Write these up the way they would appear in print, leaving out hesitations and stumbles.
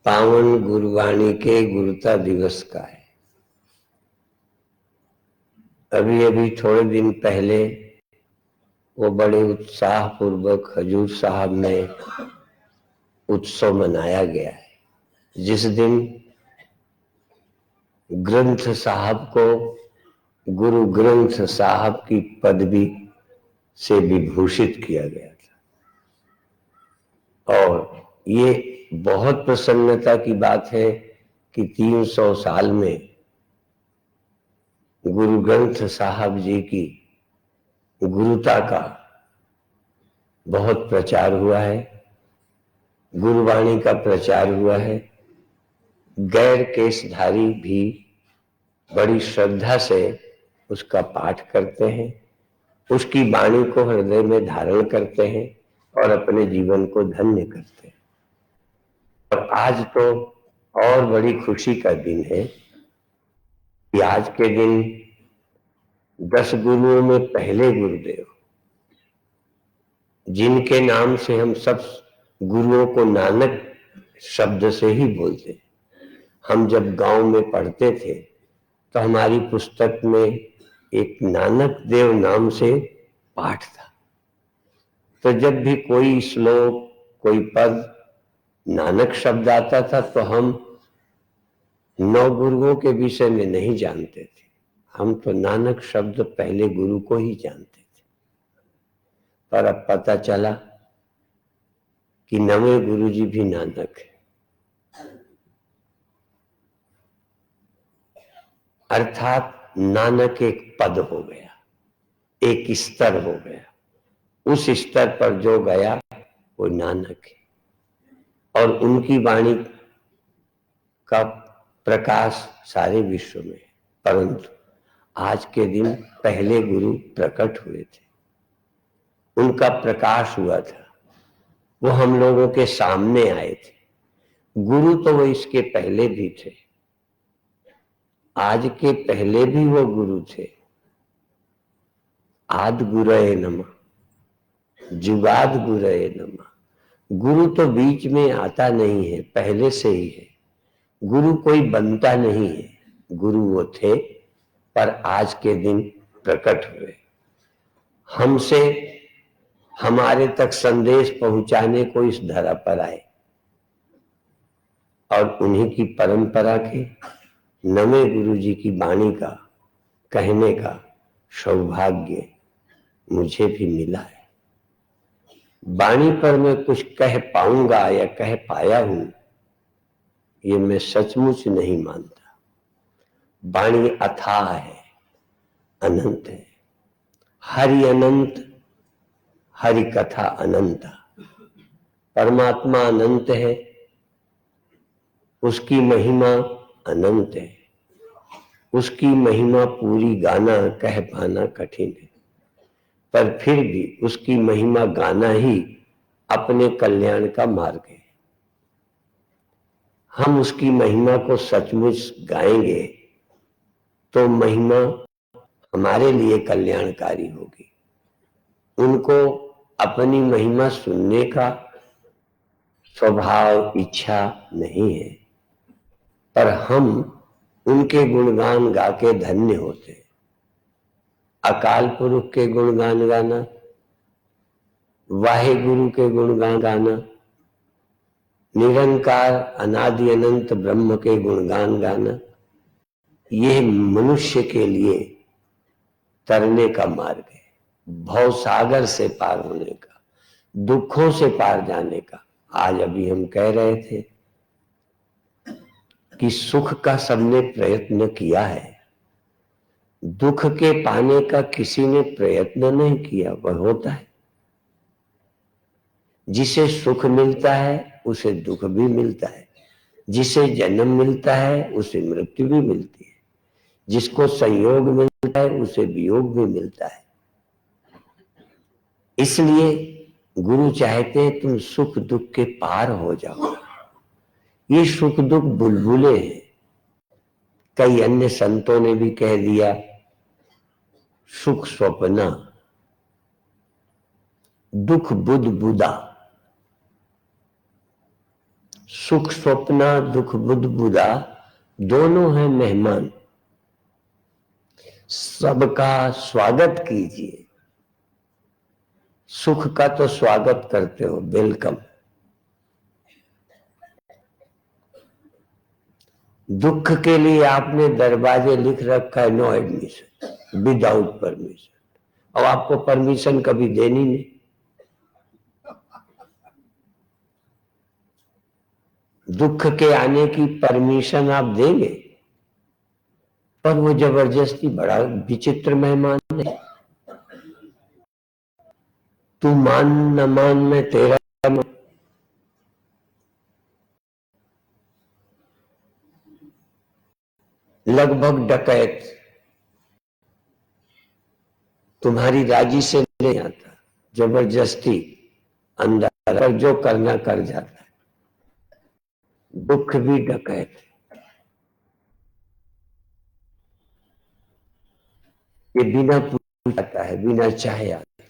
पावन गुरुवाणी के गुरुता दिवस का है। अभी अभी थोड़े दिन पहले वो बड़े उत्साह पूर्वक हजूर साहब में उत्सव मनाया गया है, जिस दिन ग्रंथ साहब को गुरु ग्रंथ साहब की पदवी से विभूषित किया गया था। और ये बहुत प्रसन्नता की बात है कि 300 साल में गुरु ग्रंथ साहब जी की गुरुता का बहुत प्रचार हुआ है, गुरुवाणी का प्रचार हुआ है। गैर केशधारी भी बड़ी श्रद्धा से उसका पाठ करते हैं, उसकी वाणी को हृदय में धारण करते हैं और अपने जीवन को धन्य करते हैं। और आज तो और बड़ी खुशी का दिन है कि आज के दिन 10 गुरुओं में पहले गुरुदेव, जिनके नाम से हम सब गुरुओं को नानक शब्द से ही बोलते हैं। हम जब गांव में पढ़ते थे तो हमारी पुस्तक में एक नानक देव नाम से पाठ था। तो जब भी कोई श्लोक, कोई पद नानक शब्द आता था तो हम 9 गुरुओं के विषय में नहीं जानते थे, हम तो नानक शब्द पहले गुरु को ही जानते थे। पर अब पता चला कि 9वें गुरु जी भी नानक है। अर्थात नानक एक पद हो गया, एक स्तर हो गया। उस स्तर पर जो गया वो नानक है और उनकी वाणी का प्रकाश सारे विश्व में है। परंतु आज के दिन पहले गुरु प्रकट हुए थे, उनका प्रकाश हुआ था, वो हम लोगों के सामने आए थे। गुरु तो वो इसके पहले भी थे, आज के पहले भी वो गुरु थे। आद गुरये नमः, जुगाद गुरये नमः। गुरु तो बीच में आता नहीं है, पहले से ही है। गुरु कोई बनता नहीं है, गुरु वो थे पर आज के दिन प्रकट हुए, हमसे हमारे तक संदेश पहुंचाने को इस धरा पर आए। और उन्हीं की परंपरा के 9वें गुरु जी की वाणी का कहने का सौभाग्य मुझे भी मिला है। वाणी पर मैं कुछ कह पाऊंगा या कह पाया हूं, ये मैं सचमुच नहीं मानता। वाणी अथाह है, अनंत है। हरि अनंत, हरि कथा अनंत। परमात्मा अनंत है, उसकी महिमा अनंत है। उसकी महिमा पूरी गाना कह पाना कठिन है, पर फिर भी उसकी महिमा गाना ही अपने कल्याण का मार्ग है। हम उसकी महिमा को सचमुच गाएंगे तो महिमा हमारे लिए कल्याणकारी होगी। उनको अपनी महिमा सुनने का स्वभाव, इच्छा नहीं है, पर हम उनके गुणगान गा के धन्य होते हैं। अकाल पुरुष के गुणगान गाना, वाहे गुरु के गुणगान गाना, निरंकार अनादि अनंत ब्रह्म के गुणगान गाना, ये मनुष्य के लिए तरने का मार्ग है, भव सागर से पार होने का, दुखों से पार जाने का। आज अभी हम कह रहे थे कि सुख का सबने प्रयत्न किया है, दुख के पाने का किसी ने प्रयत्न नहीं किया, वह होता है। जिसे सुख मिलता है उसे दुख भी मिलता है, जिसे जन्म मिलता है उसे मृत्यु भी मिलती है, जिसको संयोग मिलता है उसे वियोग भी मिलता है। इसलिए गुरु चाहते हैं तुम सुख दुख के पार हो जाओ। ये सुख दुख बुलबुले हैं। कई अन्य संतों ने भी कह दिया सुख स्वप्ना, दुख बुध बुदा। सुख स्वप्ना दुख बुद्ध बुदा दोनों हैं मेहमान, सबका स्वागत कीजिए। सुख का तो स्वागत करते हो, वेलकम। दुख के लिए आपने दरवाजे लिख रखा है नो एडमिशन, विदाउट परमिशन। अब आपको परमिशन कभी देनी नहीं। दुख के आने की परमिशन आप देंगे, पर वो जबरदस्ती बड़ा विचित्र मेहमान है। तू मान न मान मैं तेरा मान। लगभग डकैत, तुम्हारी राजी से नहीं आता, जबरदस्ती अंदर पर जो करना कर जाता है। दुख भी डकैत, ये बिना पूछे आता है, बिना चाहे आता है।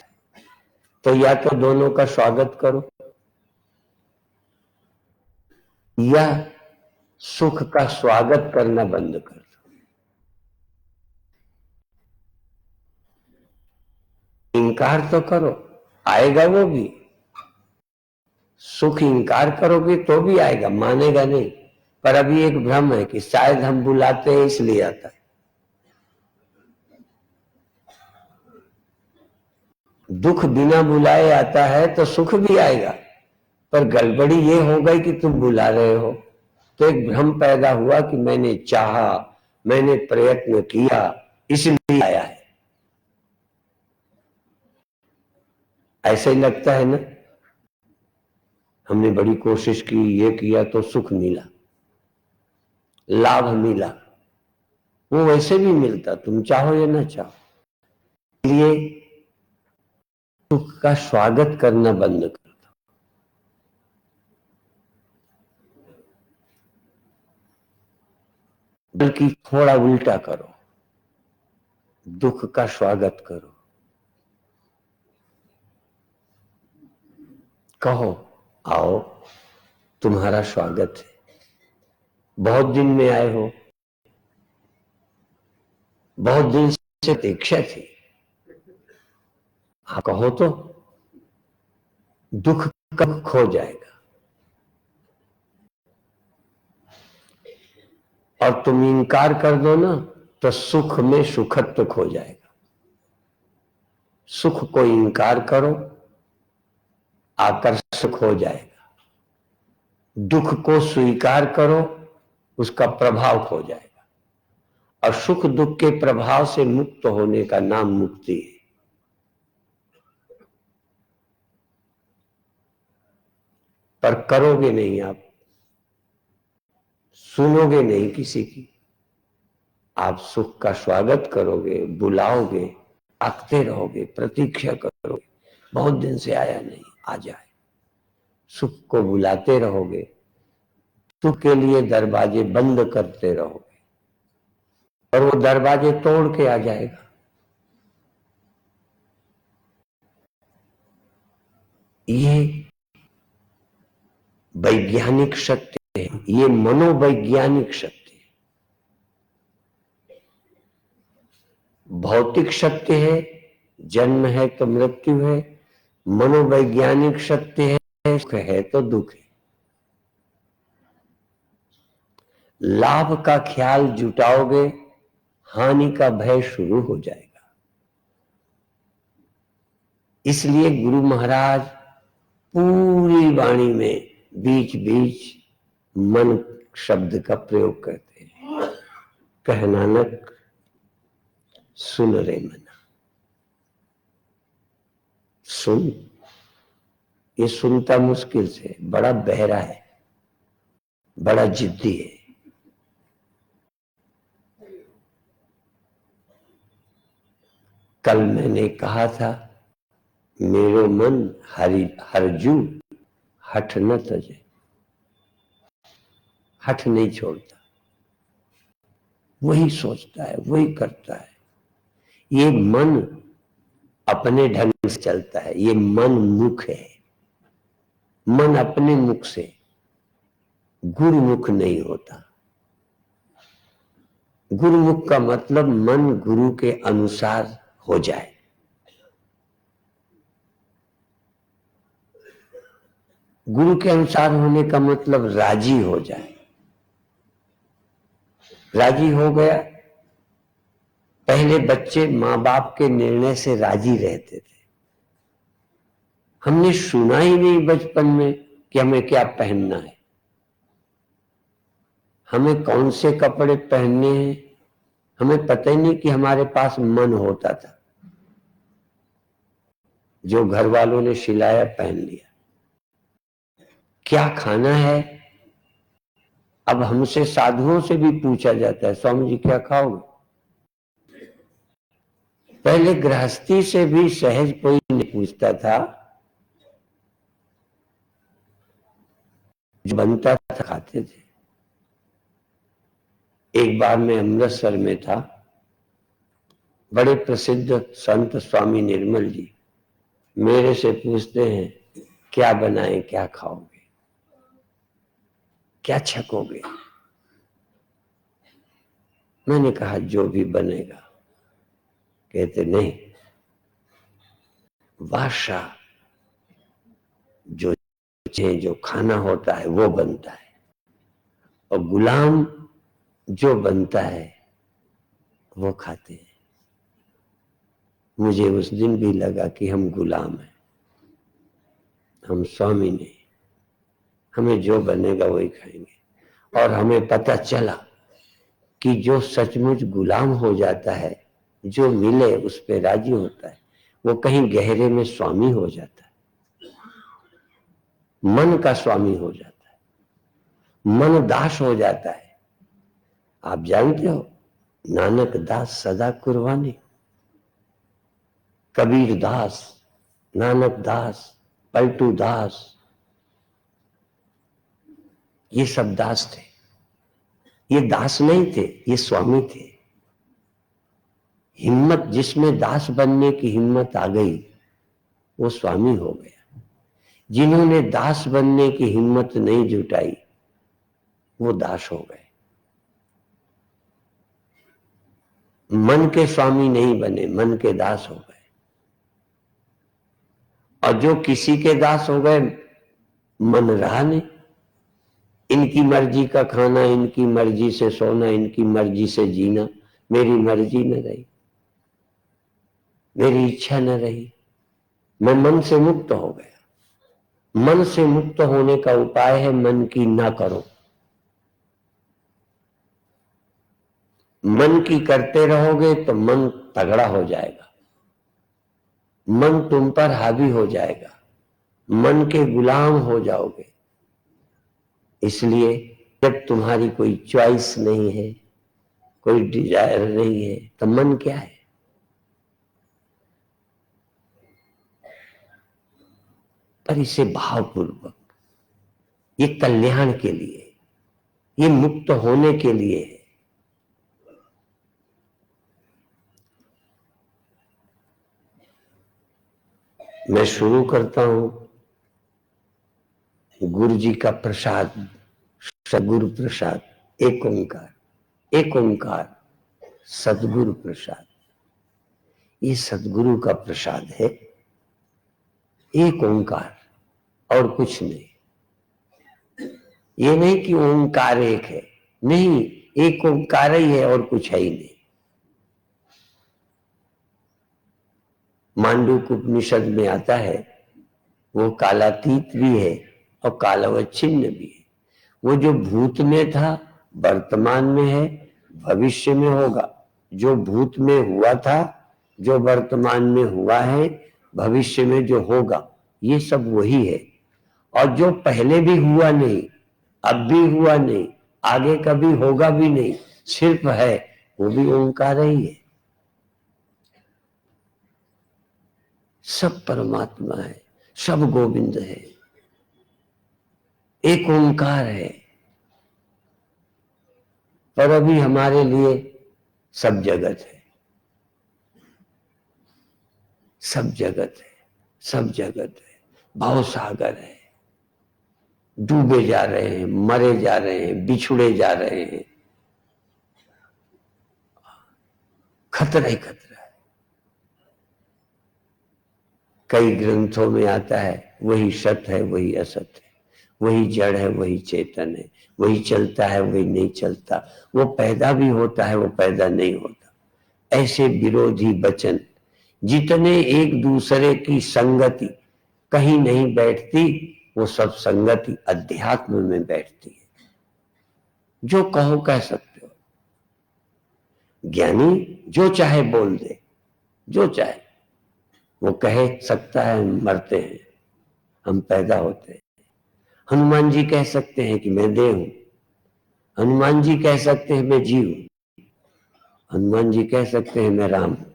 तो या तो दोनों का स्वागत करो, या सुख का स्वागत करना बंद कर दो। इनकार तो करो, आएगा वो भी। सुख इनकार करोगे तो भी आएगा, मानेगा नहीं। पर अभी एक भ्रम है कि शायद हम बुलाते हैं इसलिए आता है। दुख बिना बुलाए आता है तो सुख भी आएगा, पर गड़बड़ी ये हो गई कि तुम बुला रहे हो, तो एक भ्रम पैदा हुआ कि मैंने चाहा, मैंने प्रयत्न किया, इसलिए आया है। ऐसे ही लगता है ना, हमने बड़ी कोशिश की, ये किया तो सुख मिला, लाभ मिला। वो वैसे भी मिलता, तुम चाहो या ना चाहो। इसलिए सुख का स्वागत करना बंद कर दो। बल्कि थोड़ा उल्टा करो, दुख का स्वागत करो। कहो आओ, तुम्हारा स्वागत है, बहुत दिन में आए हो, बहुत दिन से प्रतीक्षा थी। हाँ कहो तो दुख कब खो जाएगा। और तुम इनकार कर दो ना, तो सुख में सुखत्व खो जाएगा। सुख को इनकार करो, आकर्षक हो जाएगा। दुख को स्वीकार करो, उसका प्रभाव खो जाएगा। और सुख दुख के प्रभाव से मुक्त होने का नाम मुक्ति है। पर करोगे नहीं आप, सुनोगे नहीं किसी की। आप सुख का स्वागत करोगे, बुलाओगे, आखते रहोगे, प्रतीक्षा करोगे, बहुत दिन से आया नहीं, आ जाए। सुख को बुलाते रहोगे, सुख के लिए दरवाजे बंद करते रहोगे, और वो दरवाजे तोड़ के आ जाएगा। ये वैज्ञानिक शक्ति है, ये मनोवैज्ञानिक शक्ति है। भौतिक शक्ति है, जन्म है तो मृत्यु है। मनोवैज्ञानिक शक्ति है, सुख है तो दुख है। लाभ का ख्याल जुटाओगे, हानि का भय शुरू हो जाएगा। इसलिए गुरु महाराज पूरी वाणी में बीच बीच मन शब्द का प्रयोग करते हैं। कह नानक सुन रे मना, सुन। ये सुनता मुश्किल से, बड़ा बहरा है, बड़ा जिद्दी है। कल मैंने कहा था, मेरो मन हरजू हठ न तजे। हठ नहीं छोड़ता, वही सोचता है, वही करता है। ये मन अपने ढंग से चलता है, ये मन मुख है। मन अपने मुख से, गुरुमुख नहीं होता। गुरुमुख का मतलब मन गुरु के अनुसार हो जाए। गुरु के अनुसार होने का मतलब राजी हो जाए। राजी हो गया। पहले बच्चे माँ बाप के निर्णय से राजी रहते थे। हमने सुना ही नहीं बचपन में कि हमें क्या पहनना है, हमें कौन से कपड़े पहनने हैं, हमें पता ही नहीं कि हमारे पास मन होता था। जो घर वालों ने सिलाया पहन लिया। क्या खाना है, अब हमसे साधुओं से भी पूछा जाता है, स्वामी जी क्या खाओगे? पहले गृहस्थी से भी सहज कोई नहीं पूछता था, जो बनता था खाते थे। एक बार मैं अमृतसर में था, बड़े प्रसिद्ध संत स्वामी निर्मल जी मेरे से पूछते हैं क्या बनाएं, क्या खाओगे, क्या छकोगे? मैंने कहा जो भी बनेगा। कहते नहीं, बादशाह जो खाना होता है वो बनता है, और गुलाम जो बनता है वो खाते हैं। मुझे उस दिन भी लगा कि हम गुलाम हैं, हम स्वामी नहीं। हमें जो बनेगा वही खाएंगे। और हमें पता चला कि जो सचमुच गुलाम हो जाता है, जो मिले उस पे राजी होता है, वो कहीं गहरे में स्वामी हो जाता है, मन का स्वामी हो जाता है, मन दास हो जाता है। आप जानते हो, नानक दास सदा कुर्बानी, कबीर दास, नानक दास, पलटू दास, ये सब दास थे। ये दास नहीं थे, ये स्वामी थे। हिम्मत, जिसमें दास बनने की हिम्मत आ गई वो स्वामी हो गया। जिन्होंने दास बनने की हिम्मत नहीं जुटाई वो दास हो गए, मन के स्वामी नहीं बने, मन के दास हो गए। और जो किसी के दास हो गए, मन रहा नहीं। इनकी मर्जी का खाना, इनकी मर्जी से सोना, इनकी मर्जी से जीना, मेरी मर्जी न रही, मेरी इच्छा न रही। मैं मन से मुक्त हो गया। मन से मुक्त होने का उपाय है मन की ना करो। मन की करते रहोगे तो मन तगड़ा हो जाएगा, मन तुम पर हावी हो जाएगा, मन के गुलाम हो जाओगे। इसलिए जब तुम्हारी कोई चॉइस नहीं है, कोई डिजायर नहीं है, तो मन क्या है? पर इसे भावपूर्वक, ये कल्याण के लिए, ये मुक्त होने के लिए है। मैं शुरू करता हूं गुरु जी का प्रसाद, सदगुरु प्रसाद, एक ओंकार, एक ओंकार सदगुरु प्रसाद। ये सदगुरु का प्रसाद है, एक ओंकार, और कुछ नहीं। ये नहीं कि ओंकार एक है, नहीं, एक ओंकार ही है और कुछ है ही नहीं। मांडूक्य उपनिषद में आता है, वो कालातीत भी है और कालावच्छिन्न भी है। वो जो भूत में था वर्तमान में है, भविष्य में होगा। जो भूत में हुआ था, जो वर्तमान में हुआ है, भविष्य में जो होगा, ये सब वही है। और जो पहले भी हुआ नहीं, अब भी हुआ नहीं, आगे कभी होगा भी नहीं, सिर्फ है, वो भी ओंकार ही है। सब परमात्मा है, सब गोविंद है, एक ओंकार है। पर अभी हमारे लिए सब जगत है, सब जगत है, सब जगत है, भाव सागर है। डूबे जा रहे हैं, मरे जा रहे हैं, बिछुड़े जा रहे हैं। खतरा ही खतरा है। कई ग्रंथों में आता है वही सत है, वही असत है, वही जड़ है, वही चेतन है, वही चलता है, वही नहीं चलता, वो पैदा भी होता है, वो पैदा नहीं होता। ऐसे विरोधी वचन जितने एक दूसरे की संगति कहीं नहीं बैठती, वो सब संगति अध्यात्म में बैठती है। जो कहो कह सकते हो। ज्ञानी जो चाहे बोल दे, जो चाहे वो कह सकता है। हम मरते हैं, हम पैदा होते हैं। हनुमान जी कह सकते हैं कि मैं देह हूं। हनुमान जी कह सकते हैं मैं जीव हूं। हनुमान जी कह सकते हैं मैं राम हूं।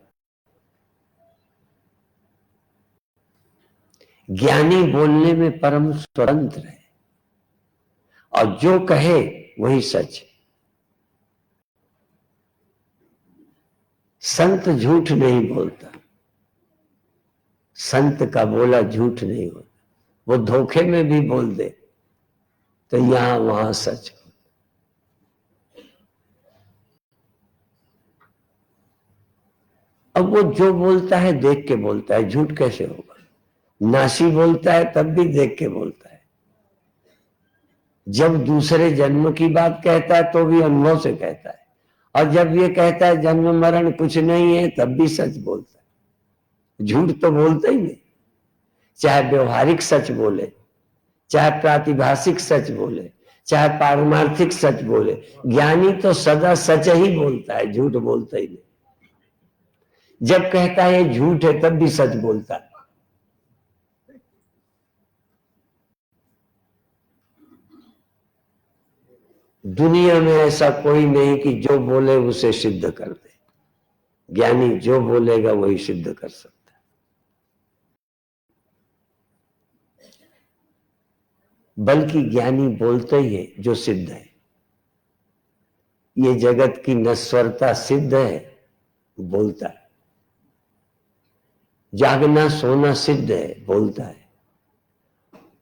ज्ञानी बोलने में परम स्वतंत्र है और जो कहे वही सच। संत झूठ नहीं बोलता, संत का बोला झूठ नहीं होता। वो धोखे में भी बोल दे तो यहां वहां सच हो। अब वो जो बोलता है देख के बोलता है, झूठ कैसे होगा? नासी बोलता है तब भी देख के बोलता है। जब दूसरे जन्म की बात कहता है तो भी अनुभव से कहता है, और जब ये कहता है जन्म मरण कुछ नहीं है तब भी सच बोलता है। झूठ तो बोलता ही नहीं। चाहे व्यवहारिक सच बोले, चाहे प्रातिभाषिक सच बोले, चाहे पारमार्थिक सच बोले, ज्ञानी तो सदा सच ही बोलता है, झूठ बोलता ही नहीं। जब कहता है ये झूठ है तब भी सच बोलता है। दुनिया में ऐसा कोई नहीं कि जो बोले उसे सिद्ध कर दे। ज्ञानी जो बोलेगा वही सिद्ध कर सकता है। बल्कि ज्ञानी बोलते ही है जो सिद्ध है। ये जगत की नश्वरता सिद्ध है, बोलता है। जागना सोना सिद्ध है, बोलता है।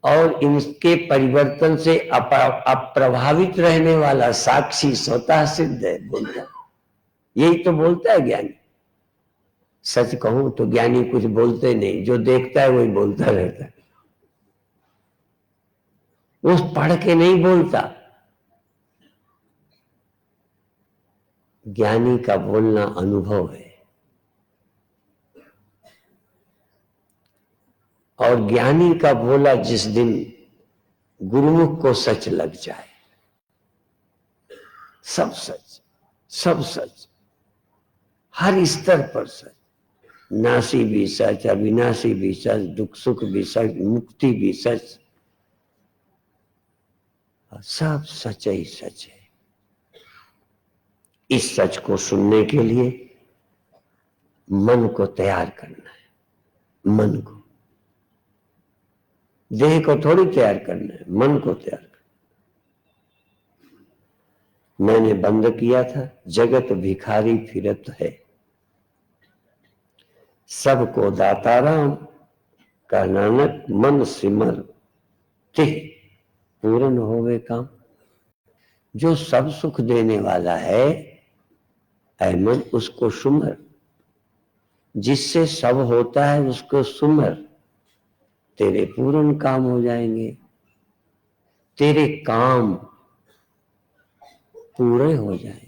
और इनके परिवर्तन से अप्रभावित रहने वाला साक्षी स्वतः सिद्ध है, बोलता है। यही तो बोलता है ज्ञानी। सच कहूं तो ज्ञानी कुछ बोलते नहीं, जो देखता है वही बोलता रहता है। वो पढ़ के नहीं बोलता। ज्ञानी का बोलना अनुभव है। और ज्ञानी का बोला जिस दिन गुरुमुख को सच लग जाए, सब सच, सब सच, हर स्तर पर सच। नासी भी सच, अविनाशी भी सच, दुख सुख भी सच, मुक्ति भी सच, सब सच ही सच है। इस सच को सुनने के लिए मन को तैयार करना है। मन को, देह को थोड़ी तैयार करना है, मन को तैयार करना। मैंने बंद किया था, जगत भिखारी फिरत है, सबको दाता राम का नानक मन सिमर ते पूर्ण होवे काम। जो सब सुख देने वाला है ऐ मन, उसको सुमर। जिससे सब होता है उसको सुमर, तेरे पूर्ण काम हो जाएंगे, तेरे काम पूरे हो जाएंगे।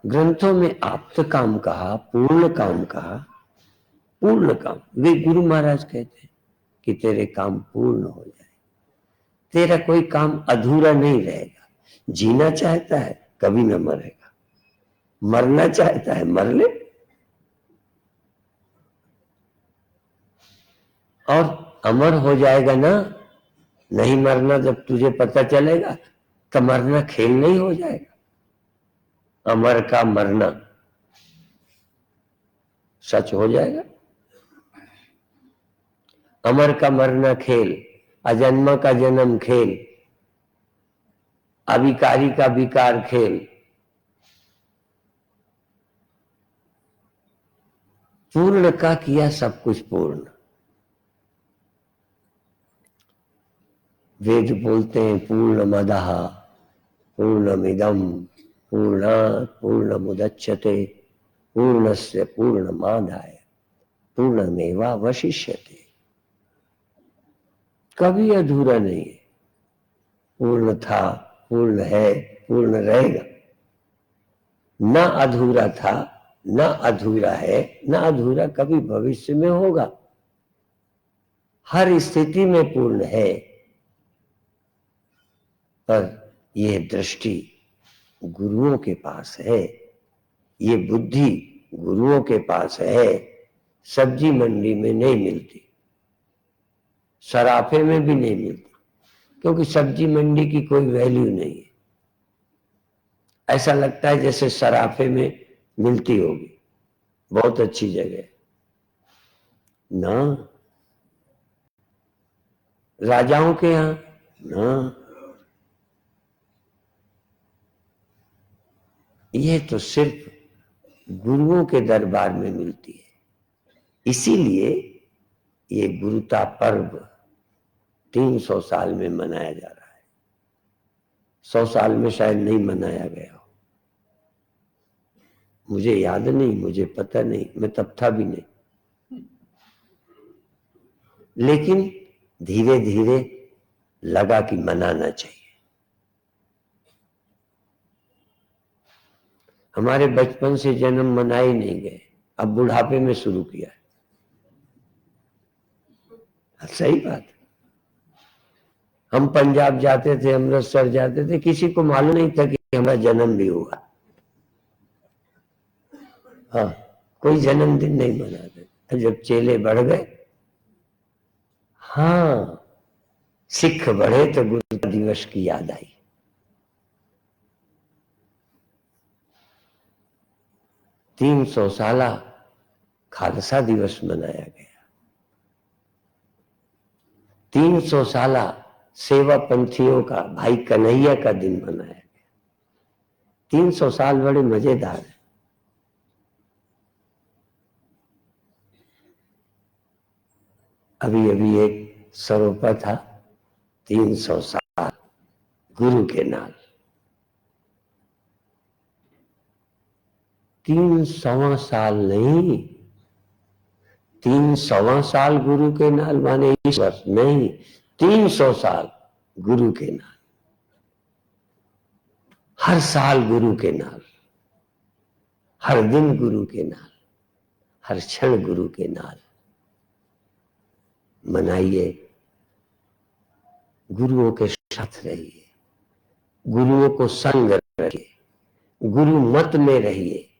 ग्रंथों में आप्त काम कहा, पूर्ण काम कहा। पूर्ण काम, वे गुरु महाराज कहते हैं कि तेरे काम पूर्ण हो जाए, तेरा कोई काम अधूरा नहीं रहेगा। जीना चाहता है कभी न मरेगा, मरना चाहता है मर ले। और अमर हो जाएगा ना। नहीं मरना जब तुझे पता चलेगा तो मरना खेल नहीं हो जाएगा। अमर का मरना सच हो जाएगा। अमर का मरना खेल, अजन्मा का जन्म खेल, अविकारी का विकार खेल। पूर्ण का किया सब कुछ पूर्ण। वेद बोलते हैं पूर्णमदः पूर्णमिदं पूर्णात् पूर्णमुदच्यते पूर्णस्य पूर्णमादाय पूर्णमेवावशिष्यते। कभी अधूरा नहीं है। पूर्ण था, पूर्ण है, पूर्ण रहेगा। ना अधूरा था, ना अधूरा है, ना अधूरा कभी भविष्य में होगा। हर स्थिति में पूर्ण है। पर यह दृष्टि गुरुओं के पास है, ये बुद्धि गुरुओं के पास है। सब्जी मंडी में नहीं मिलती, सराफे में भी नहीं मिलती, क्योंकि सब्जी मंडी की कोई वैल्यू नहीं है। ऐसा लगता है जैसे सराफे में मिलती होगी, बहुत अच्छी जगह ना, राजाओं के यहां ना। ये तो सिर्फ गुरुओं के दरबार में मिलती है। इसीलिए ये गुरुता पर्व 300 साल में मनाया जा रहा है। 100 साल में शायद नहीं मनाया गया हो, मुझे याद नहीं, मुझे पता नहीं, मैं तब था भी नहीं। लेकिन धीरे धीरे लगा कि मनाना चाहिए। हमारे बचपन से जन्म मनाए नहीं गए, अब बुढ़ापे में शुरू किया है। सही बात। हम पंजाब जाते थे, अमृतसर जाते थे, किसी को मालूम नहीं था कि हमारा जन्म भी हुआ। हाँ, कोई जन्मदिन नहीं मनाते। जब चेले बढ़ गए, हाँ, सिख बढ़े तो गुरु दिवस की याद आई। तीन 300 साला खालसा दिवस मनाया गया। 300 साला सेवा पंथियों का भाई कन्हैया का दिन मनाया गया। 300 साल बड़े मजेदार है। अभी अभी एक सरोपा था, 300 साल गुरु के नाल। 300 साल नहीं, 300 साल गुरु के नाल माने इस वर्ष नहीं, 300 साल गुरु के नाल। हर साल गुरु के नाल, हर दिन गुरु के नाल, हर क्षण गुरु के नाल मनाइए। गुरुओं के साथ रहिए, गुरुओं को संग रखिए, गुरु मत में रहिए,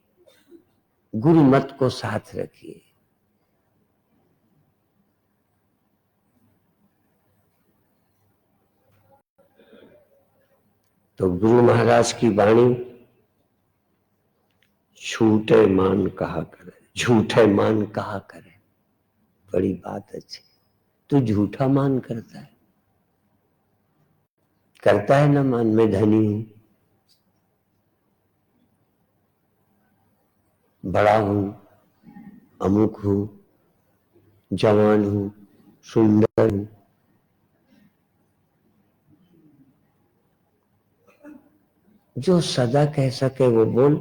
गुरु मत को साथ रखिए। तो गुरु महाराज की वाणी, झूठे मान कहा करे, झूठे मान कहा करे। बड़ी बात अच्छी। तू झूठा मान करता है ना मान, मैं धनी हूं, बड़ा हूं, अमुक हूं, जवान हूं, सुंदर हूं। जो सदा कह सके वो बोल।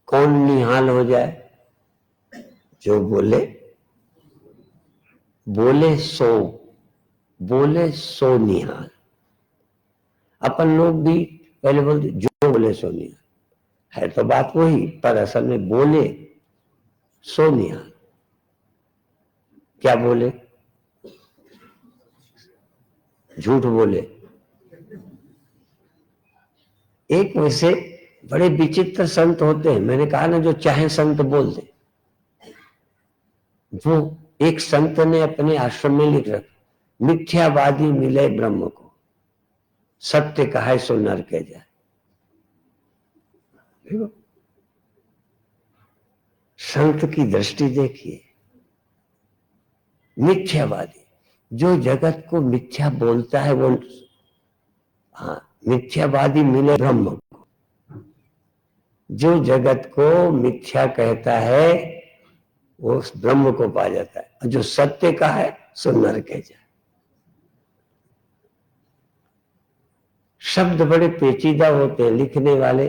कौन निहाल हो जाए? जो बोले, बोले सो निहाल। अपन लोग भी पहले बोलते जो बोले सो निहाल, है तो बात वही, पर असल में बोले सो निहाल। क्या बोले? झूठ बोले। एक वैसे बड़े विचित्र संत होते हैं, मैंने कहा ना, जो चाहे संत बोल दे। वो एक संत ने अपने आश्रम में लिख रखा, मिथ्यावादी मिले ब्रह्म को, सत्य कहे सो नर कह जाए। संत की दृष्टि देखिए। मिथ्यावादी, जो जगत को मिथ्या बोलता है वो, हाँ, मिथ्यावादी मिले ब्रह्म को। जो जगत को मिथ्या कहता है वो उस ब्रह्म को पा जाता है, और जो सत्य का है सो नरके जाए। शब्द बड़े पेचीदा होते हैं, लिखने वाले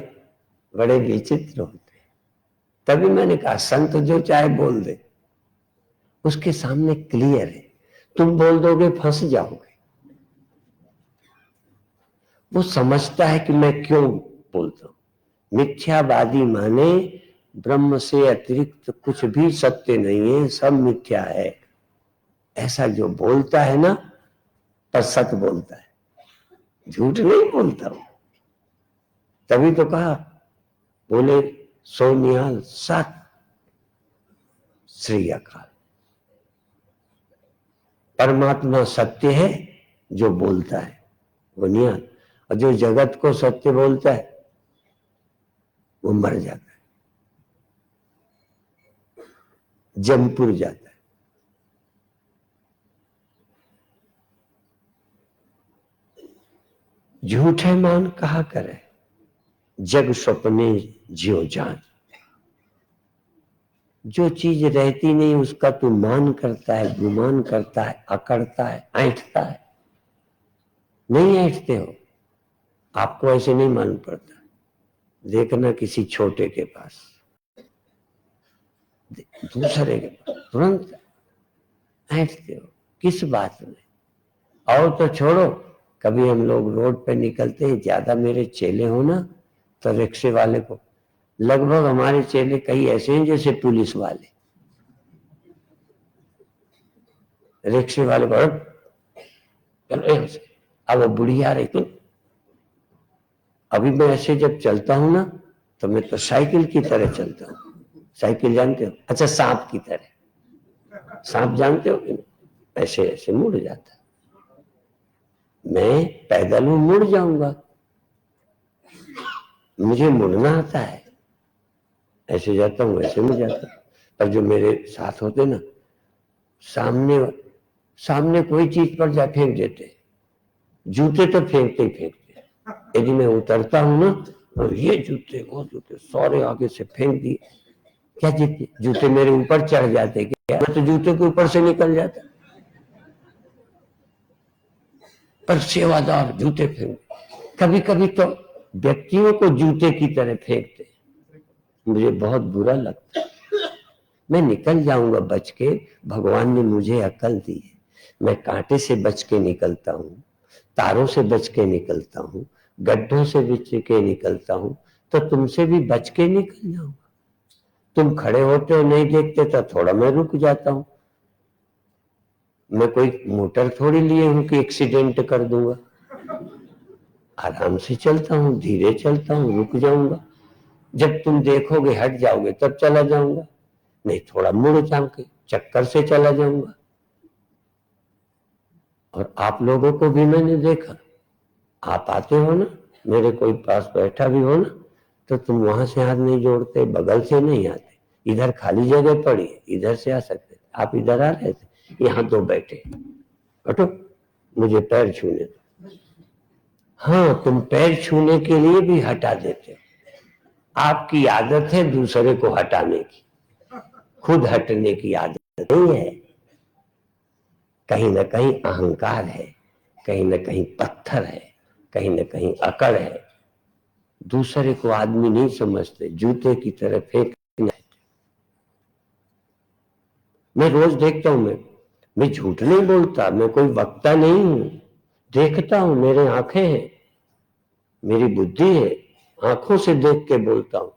बड़े विचित्र होते हैं। तभी मैंने कहा संत जो चाहे बोल दे, उसके सामने क्लियर है। तुम बोल दोगे फंस जाओगे। वो समझता है कि मैं क्यों बोलता हूं। मिथ्यावादी माने ब्रह्म से अतिरिक्त कुछ भी सत्य नहीं है, सब मिथ्या है, ऐसा जो बोलता है ना, पर सत्य बोलता है, झूठ नहीं बोलता हूं। तभी तो कहा, बोले सो निहाल सत श्री अकाल। परमात्मा सत्य है, जो बोलता है वो निहाल, और जो जगत को सत्य बोलता है वो मर जाता है, जमपुर जाता है। झूठे मान कहा करे, जग स्वप्ने जियो जान। जो चीज रहती नहीं उसका तू मान करता है, गुमान करता है, अकड़ता है, ऐंठता है। नहीं ऐंठते हो, आपको ऐसे नहीं मालूम पड़ता। देखना किसी छोटे के पास, दूसरे के पास तुरंत ऐंठते हो, किस बात में। और तो छोड़ो, कभी हम लोग रोड पे निकलते हैं, ज्यादा मेरे चेले हो ना, तो रिक्शे वाले को, लगभग हमारे चेले कई ऐसे हैं जैसे पुलिस वाले, रिक्शे वाले को अब वो बुढ़िया रही थी। अभी मैं ऐसे जब चलता हूं ना, तो मैं तो साइकिल की तरह चलता हूं। साइकिल जानते हो? अच्छा, सांप की तरह। सांप जानते हो कि नहीं? ऐसे ऐसे मुड़ जाता है। मैं पैदल हूं, मुड़ जाऊंगा, मुझे मुड़ना आता है। ऐसे जाता हूं, ऐसे मुड़ जाता हूं। पर जो मेरे साथ होते ना, सामने सामने कोई चीज पर जा फेंक देते, जूते तो फेंकते ही फेंकते। यदि मैं उतरता हूं ना, तो ये जूते वो जूते सारे आगे से फेंक दिए। क्या जूते मेरे ऊपर चढ़ जाते क्या? मैं तो जूते के ऊपर से निकल जाता, पर सेवादार जूते फेंक। कभी कभी तो व्यक्तियों को जूते की तरह फेंकते, मुझे बहुत बुरा लगता। मैं निकल जाऊंगा बच के, भगवान ने मुझे अकल दी है। मैं कांटे से बच के निकलता हूं, तारों से बच के निकलता हूं, गड्ढों से बच के निकलता हूं, तो तुमसे भी बच के निकल जाऊंगा। तुम खड़े होते हो नहीं देखते, तो थोड़ा मैं रुक जाता हूं। मैं कोई मोटर थोड़ी लिए हूं कि एक्सीडेंट कर दूंगा। आराम से चलता हूं, धीरे चलता हूं, रुक जाऊंगा। जब तुम देखोगे हट जाओगे तब चला जाऊंगा, नहीं थोड़ा मुड़ जाऊंगे, चक्कर से चला जाऊंगा। और आप लोगों को भी मैंने देखा, आप आते हो ना, मेरे कोई पास बैठा भी हो ना, तो तुम वहां से हाथ नहीं जोड़ते, बगल से नहीं आते। इधर खाली जगह पड़ी है, इधर से आ सकते, आप इधर आ रहे थे, यहाँ दो बैठे, हटो मुझे पैर छूने दो। हाँ, तुम पैर छूने के लिए भी हटा देते हो। आपकी आदत है दूसरे को हटाने की, खुद हटने की आदत नहीं है। कहीं ना कहीं अहंकार है, कहीं ना कहीं पत्थर है, कहीं ना कहीं अकड़ है। दूसरे को आदमी नहीं समझते, जूते की तरह फेंक। मैं रोज देखता हूं, मैं झूठ नहीं बोलता, मैं कोई वक्ता नहीं हूं। देखता हूं, मेरे आंखें हैं, मेरी बुद्धि है, आंखों से देख के बोलता हूं।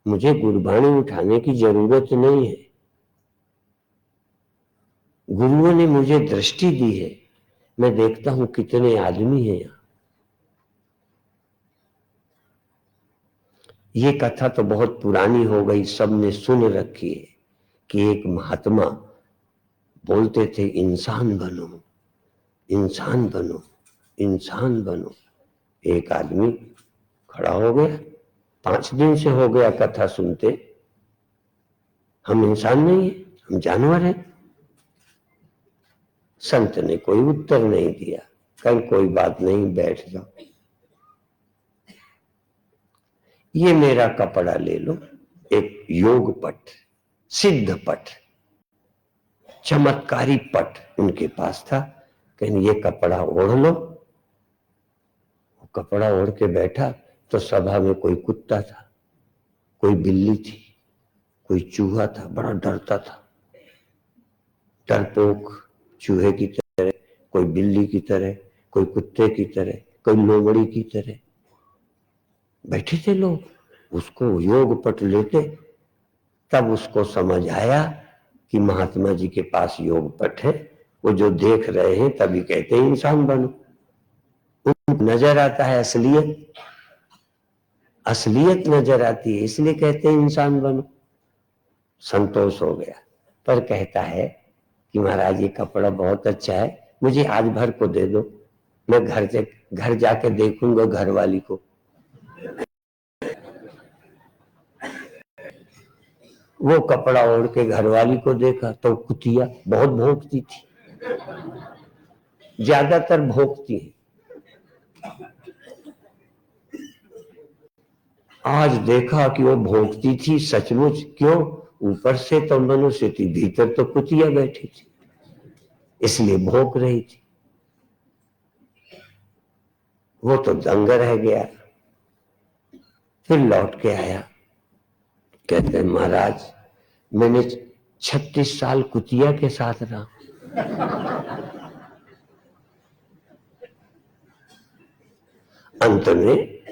मुझे गुरबानी उठाने की जरूरत नहीं है। गुरुओं ने मुझे दृष्टि दी है, मैं देखता हूं कितने आदमी हैं यहां। ये कथा तो बहुत पुरानी हो गई, सबने सुन रखी है कि एक महात्मा बोलते थे, इंसान बनो, इंसान बनो, इंसान बनो। एक आदमी खड़ा हो गया, 5 दिन से हो गया कथा सुनते, हम इंसान नहीं है, हम जानवर हैं। संत ने कोई उत्तर नहीं दिया, कल कोई बात नहीं, बैठ जाओ। ये मेरा कपड़ा ले लो, एक योग पट, सिद्ध पट, चमत्कारी पट उनके पास था। कहीं ये कपड़ा ओढ़ लो। कपड़ा ओढ़ के बैठा तो सभा में कोई कुत्ता था, कोई बिल्ली थी, कोई चूहा था, बड़ा डरता था। डरपोक चूहे की तरह, कोई बिल्ली की तरह, कोई कुत्ते की तरह, कोई लोमड़ी की तरह बैठे थे लोग। उसको योग पट लेते, तब उसको समझ आया कि महात्मा जी के पास योग पट है। वो जो देख रहे हैं तभी कहते हैं इंसान बनो। उनको नजर आता है असलियत, असलियत नजर आती है, इसलिए कहते हैं इंसान बनो। संतोष हो गया, पर कहता है कि महाराज ये कपड़ा बहुत अच्छा है, मुझे आज भर को दे दो, मैं घर जाके देखूंगा घरवाली को। वो कपड़ा ओढ़ के घरवाली को देखा तो कुतिया बहुत भौंकती थी, ज्यादातर भौंकती है। आज देखा कि वो भौंकती थी सचमुच। क्यों? ऊपर से तो मनुष्य थी, भीतर तो कुतिया बैठी थी, इसलिए भौंक रही थी। वो तो दंग रह गया। फिर लौट के आया, कहते हैं महाराज मैंने 36 साल कुतिया के साथ रहा। अंत में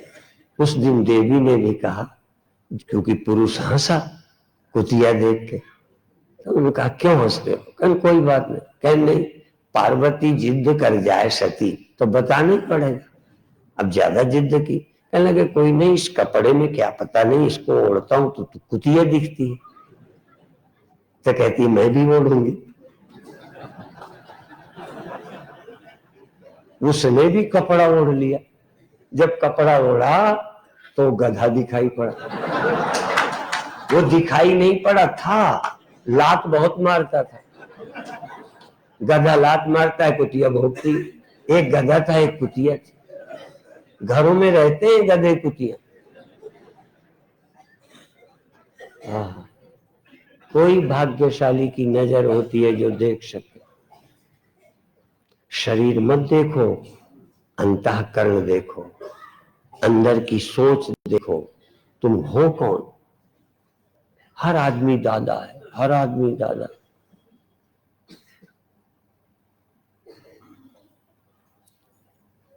उस दिन देवी ने भी कहा, क्योंकि पुरुष हंसा कुतिया देख के, तो उन्होंने कहा क्यों हंसते हो? कहने कोई बात नहीं। कहने नहीं, पार्वती जिद कर जाए सती तो बताना ही पड़ेगा। अब ज्यादा जिद की, कहने लगे कोई नहीं, इस कपड़े में क्या पता नहीं, इसको ओढ़ता हूं तो कुतिया दिखती है। तो कहती मैं भी ओढ़ूंगी। उसने भी कपड़ा ओढ़ लिया। जब कपड़ा ओढ़ा तो गधा दिखाई पड़ा। वो दिखाई नहीं पड़ा था, लात बहुत मारता था। गधा लात मारता है, कुतिया भोगती। एक गधा था, एक कुतिया थी। घरों में रहते हैं गधे कुतिया। कोई भाग्यशाली की नजर होती है जो देख सके। शरीर मत देखो, अंतःकरण देखो, अंदर की सोच देखो, तुम हो कौन। हर आदमी दादा है, हर आदमी दादा।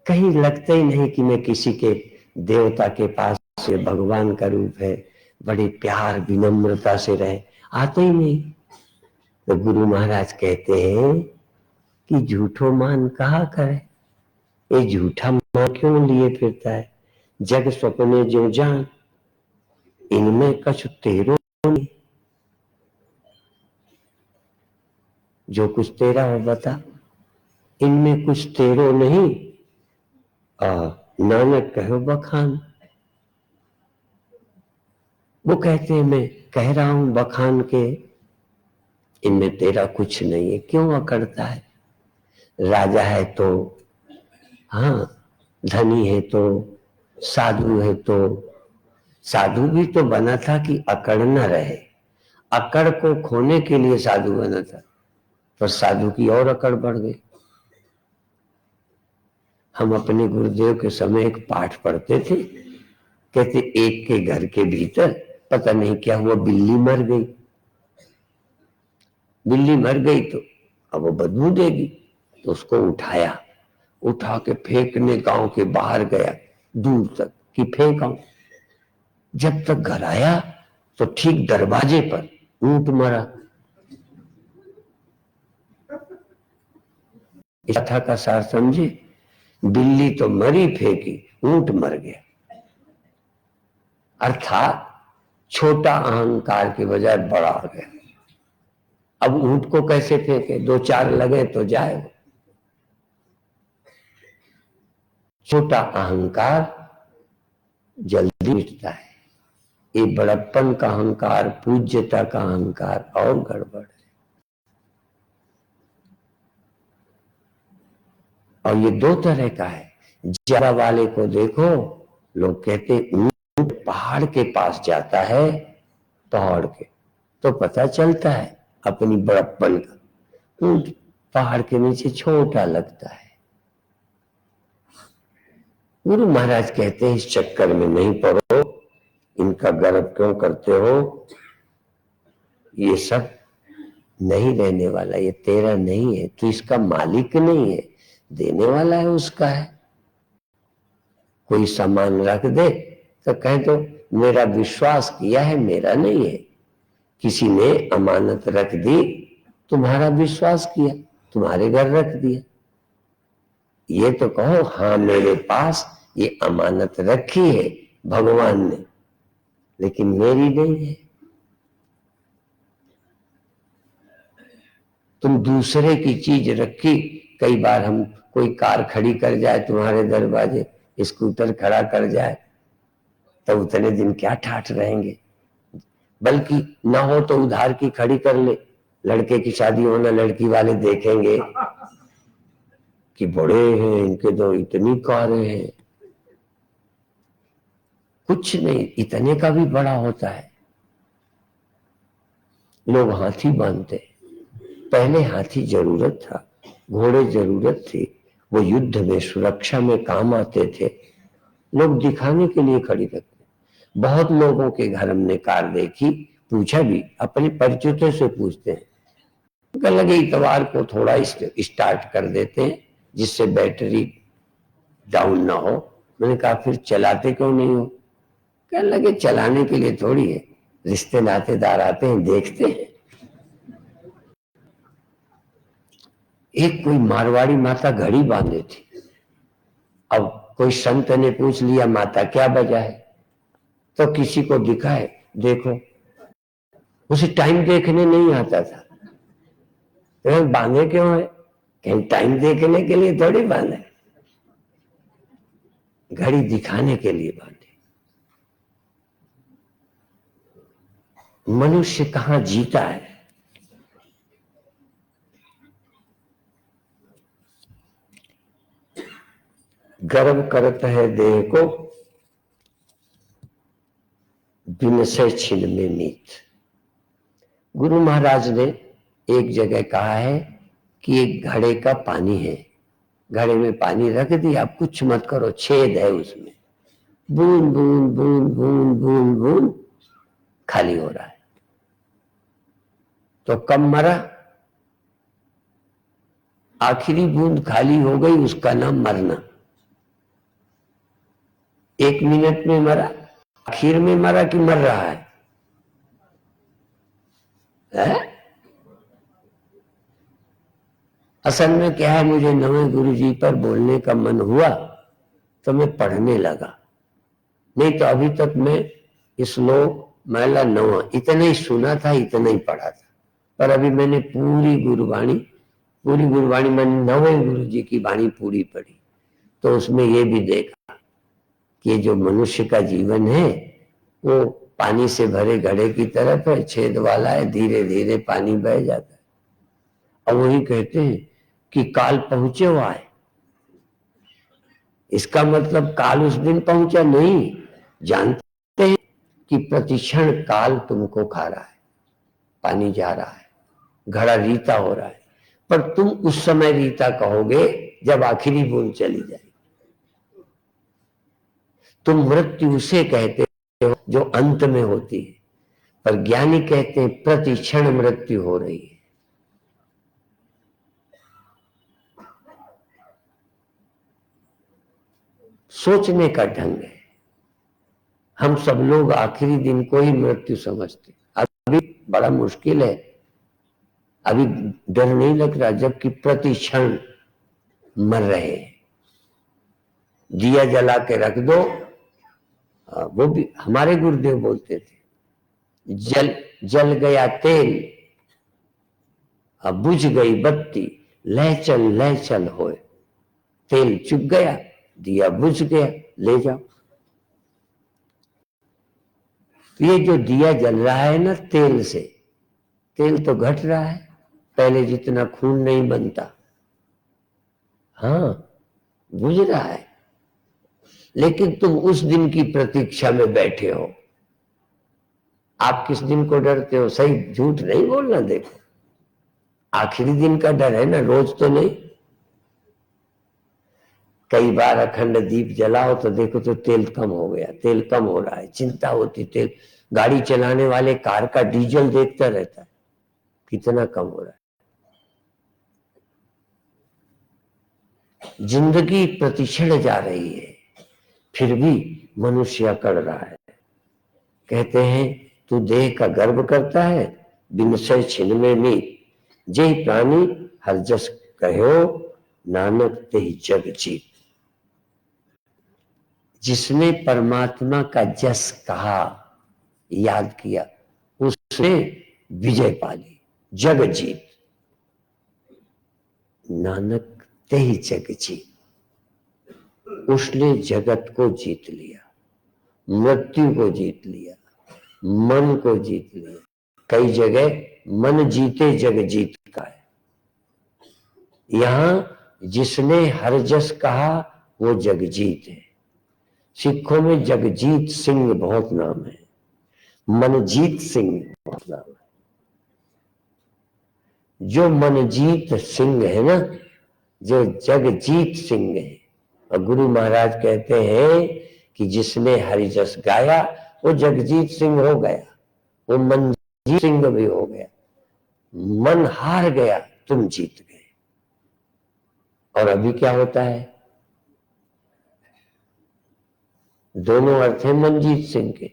कहीं लगता ही नहीं कि मैं किसी के देवता के पास से भगवान का रूप है, बड़े प्यार विनम्रता से रहे, आता ही नहीं। तो गुरु महाराज कहते हैं कि झूठो मान कहा करे, ये झूठा मान क्यों लिए फिरता है। जग स्वप्ने जो जान, इनमें कछु तेरो नहीं। जो कुछ तेरा हो बता, इनमें कुछ तेरो नहीं। नानक कहो बखान। वो कहते हैं मैं कह रहा हूं बखान के, इनमें तेरा कुछ नहीं है। क्यों अकड़ता है? राजा है तो, हाँ, धनी है तो, साधु है तो। साधु भी तो बना था कि अकड़ न रहे। अकड़ को खोने के लिए साधु बना था, पर साधु की और अकड़ बढ़ गई। हम अपने गुरुदेव के समय एक पाठ पढ़ते थे, कहते एक के घर के भीतर पता नहीं क्या हुआ, बिल्ली मर गई। बिल्ली मर गई तो अब वो बदबू देगी, तो उसको उठाया, उठा के फेंकने गांव के बाहर गया, दूर तक कि फेंका। जब तक घर आया तो ठीक दरवाजे पर ऊंट मरा। इस कथा का सार समझे। बिल्ली तो मरी फेंकी, ऊंट मर गया। अर्थात छोटा अहंकार के बजाय बड़ा हो गया। अब ऊंट को कैसे फेंके? दो चार लगे तो जाए। छोटा अहंकार जल्दी मिटता है। ये बड़प्पन का अहंकार, पूज्यता का अहंकार और गड़बड़ है। और ये दो तरह का है। जरा वाले को देखो, लोग कहते ऊंट पहाड़ के पास जाता है, पहाड़ के, तो पता चलता है अपनी बड़प्पन का। ऊंट पहाड़ के नीचे छोटा लगता है। गुरु महाराज कहते हैं इस चक्कर में नहीं पड़ो, इनका गर्व क्यों करते हो, ये सब नहीं रहने वाला, ये तेरा नहीं है, तू इसका मालिक नहीं है, देने वाला है उसका है। कोई सामान रख दे तो कह दो मेरा विश्वास किया है, मेरा नहीं है। किसी ने अमानत रख दी, तुम्हारा विश्वास किया, तुम्हारे घर रख दिया। ये तो कहो हाँ मेरे पास ये अमानत रखी है भगवान ने, लेकिन मेरी नहीं है। तुम दूसरे की चीज रखी, कई बार हम कोई कार खड़ी कर जाए तुम्हारे दरवाजे, स्कूटर खड़ा कर जाए, तो उतने दिन क्या ठाठ रहेंगे। बल्कि ना हो तो उधार की खड़ी कर ले, लड़के की शादी होना, लड़की वाले देखेंगे कि बड़े हैं इनके तो इतनी कारें हैं। कुछ नहीं, इतने का भी बड़ा होता है। लोग हाथी बांधते, पहले हाथी जरूरत था, घोड़े जरूरत थी, वो युद्ध में सुरक्षा में काम आते थे। लोग दिखाने के लिए खड़ी रखते। बहुत लोगों के घर हमने कार देखी, पूछा भी, अपने परिचितों से पूछते हैं, कहने लगे इतवार को थोड़ा स्टार्ट कर देते हैं जिससे बैटरी डाउन ना हो। मैंने कहा फिर चलाते क्यों नहीं हो? कहने लगे चलाने के लिए थोड़ी है, रिश्ते नातेदार आते हैं, देखते हैं। एक कोई मारवाड़ी माता घड़ी बांधे थी। अब कोई संत ने पूछ लिया माता क्या वजह है, तो किसी को दिखाए, देखो उसे टाइम देखने नहीं आता था, तो बांधे क्यों है? कहीं टाइम देखने के लिए थोड़ी बांधे, घड़ी दिखाने के लिए बांधे। मनुष्य कहां जीता है? गर्व करता है देह को, बिनसे छिन में मीत। गुरु महाराज ने एक जगह कहा है कि एक घड़े का पानी है, घड़े में पानी रख दिया, आप कुछ मत करो, छेद है उसमें, बूंद बूंद बूंद बूंद बूंद बूंद खाली हो रहा है। तो कब मरा? आखिरी बूंद खाली हो गई, उसका नाम मरना। 1 मिनट में मरा, आखिर में मरा कि मर रहा है? असल में क्या है, मुझे नवे गुरु जी पर बोलने का मन हुआ तो मैं पढ़ने लगा, नहीं तो अभी तक मैं श्लोक मैला नवा इतना ही सुना था, इतना ही पढ़ा था। पर अभी मैंने पूरी गुरुवाणी मैंने नवे गुरु जी की वाणी पूरी पढ़ी, तो उसमें ये भी देखा कि जो मनुष्य का जीवन है वो पानी से भरे घड़े की तरफ है, छेद वाला है, धीरे धीरे पानी बह जाता है। और वही कहते हैं कि काल पहुंचे हुआ है, इसका मतलब काल उस दिन पहुंचा नहीं। जानते हैं कि प्रतिक्षण काल तुमको खा रहा है, पानी जा रहा है, घड़ा रीता हो रहा है, पर तुम उस समय रीता कहोगे जब आखिरी बूंद चली जाएगी। तुम मृत्यु उसे कहते हो जो अंत में होती है, पर ज्ञानी कहते हैं प्रति क्षण मृत्यु हो रही है। सोचने का ढंग है। हम सब लोग आखिरी दिन को ही मृत्यु समझते। अभी बड़ा मुश्किल है, अभी डर नहीं लग रहा, जबकि प्रति क्षण मर रहे हैं। दिया जला के रख दो, वो भी हमारे गुरुदेव बोलते थे, जल गया तेल, अब बुझ गई बत्ती, ले चल होए। तेल चुक गया, दिया बुझ गया, ले जाओ। ये जो दिया जल रहा है ना तेल से, तेल तो घट रहा है, पहले जितना खून नहीं बनता, हाँ बुझ रहा है, लेकिन तुम उस दिन की प्रतीक्षा में बैठे हो। आप किस दिन को डरते हो? सही झूठ नहीं बोलना। देखो, आखिरी दिन का डर है ना, रोज तो नहीं। कई बार अखंड दीप जलाओ तो देखो तो तेल कम हो गया, तेल कम हो रहा है, चिंता होती तेल। गाड़ी चलाने वाले कार का डीजल देखता रहता है कितना कम हो रहा है। जिंदगी प्रतिक्षण जा रही है, फिर भी मनुष्य अकड़ रहा है। कहते हैं तू देह का गर्व करता है, बिनसय छिन में मीत, जय प्राणी हर जस कहो, नानक ते जग जीत। जिसने परमात्मा का जस कहा, याद किया, उसने विजय पा ली, जग जीत। नानक ते जग जीत, उसने जगत को जीत लिया, मृत्यु को जीत लिया, मन को जीत लिया। कई जगह मन जीते जग जीत का है। यहां जिसने हर जस कहा वो जगजीत है। सिखों में जगजीत सिंह बहुत नाम है, मनजीत सिंह बहुत नाम है। जो मनजीत सिंह है ना, जो जगजीत सिंह है। और गुरु महाराज कहते हैं कि जिसने हरिजस गाया वो जगजीत सिंह हो गया, वो मनजीत सिंह भी हो गया। मन हार गया, तुम जीत गए। और अभी क्या होता है? दोनों अर्थ है मनजीत सिंह के।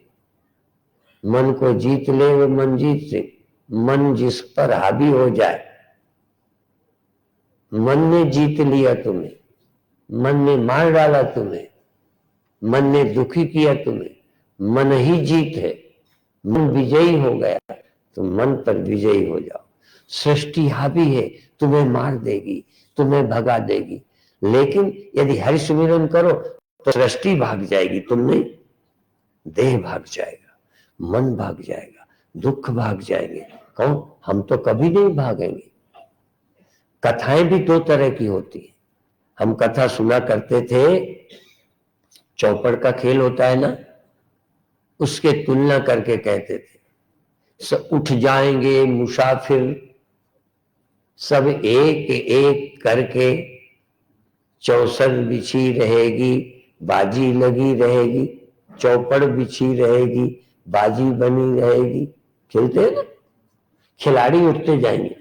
मन को जीत ले वो मनजीत सिंह। मन जिस पर हावी हो जाए, मन ने जीत लिया तुम्हें, मन ने मार डाला तुम्हें, मन ने दुखी किया तुम्हें, मन ही जीत है, मन विजयी हो गया, तो मन पर विजयी हो जाओ। सृष्टि हावी है, तुम्हें मार देगी, तुम्हें भगा देगी, लेकिन यदि हरि सुमिरन करो तो सृष्टि भाग जाएगी, तुम नहीं। देह भाग जाएगा, मन भाग जाएगा, दुख भाग जाएंगे। कौन? हम तो कभी नहीं भागेंगे। कथाएं भी दो तरह की होती है। हम कथा सुना करते थे, चौपड़ का खेल होता है ना, उसके तुलना करके कहते थे उठ जाएंगे मुसाफिर सब एक एक करके, चौसर बिछी रहेगी, बाजी लगी रहेगी, चौपड़ बिछी रहेगी, बाजी बनी रहेगी। खेलते हैं ना, खिलाड़ी उठते जाएंगे,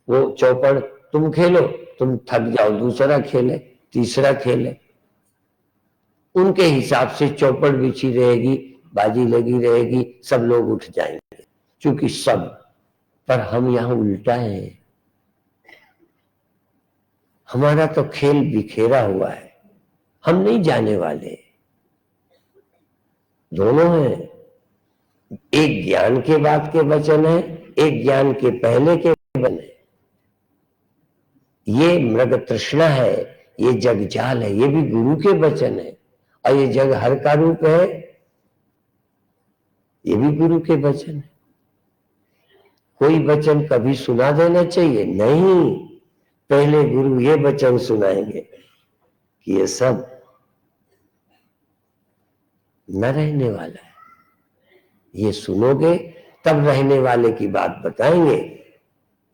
वो चौपड़ तुम खेलो, तुम थक जाओ दूसरा खेले, तीसरा खेले। उनके हिसाब से चौपड़ बिछी रहेगी, बाजी लगी रहेगी, सब लोग उठ जाएंगे, क्योंकि सब। पर हम यहां उल्टा है, हमारा तो खेल बिखेरा हुआ है, हम नहीं जाने वाले। दोनों है, एक ज्ञान के बाद के वचन है, एक ज्ञान के पहले के वचन है। ये मृग तृष्णा है, ये जगजाल है, ये भी गुरु के वचन है। और ये जग हर का रूप है, ये भी गुरु के वचन है। कोई वचन कभी सुना देना चाहिए? नहीं, पहले गुरु ये वचन सुनाएंगे कि ये सब न रहने वाला है। ये सुनोगे तब रहने वाले की बात बताएंगे।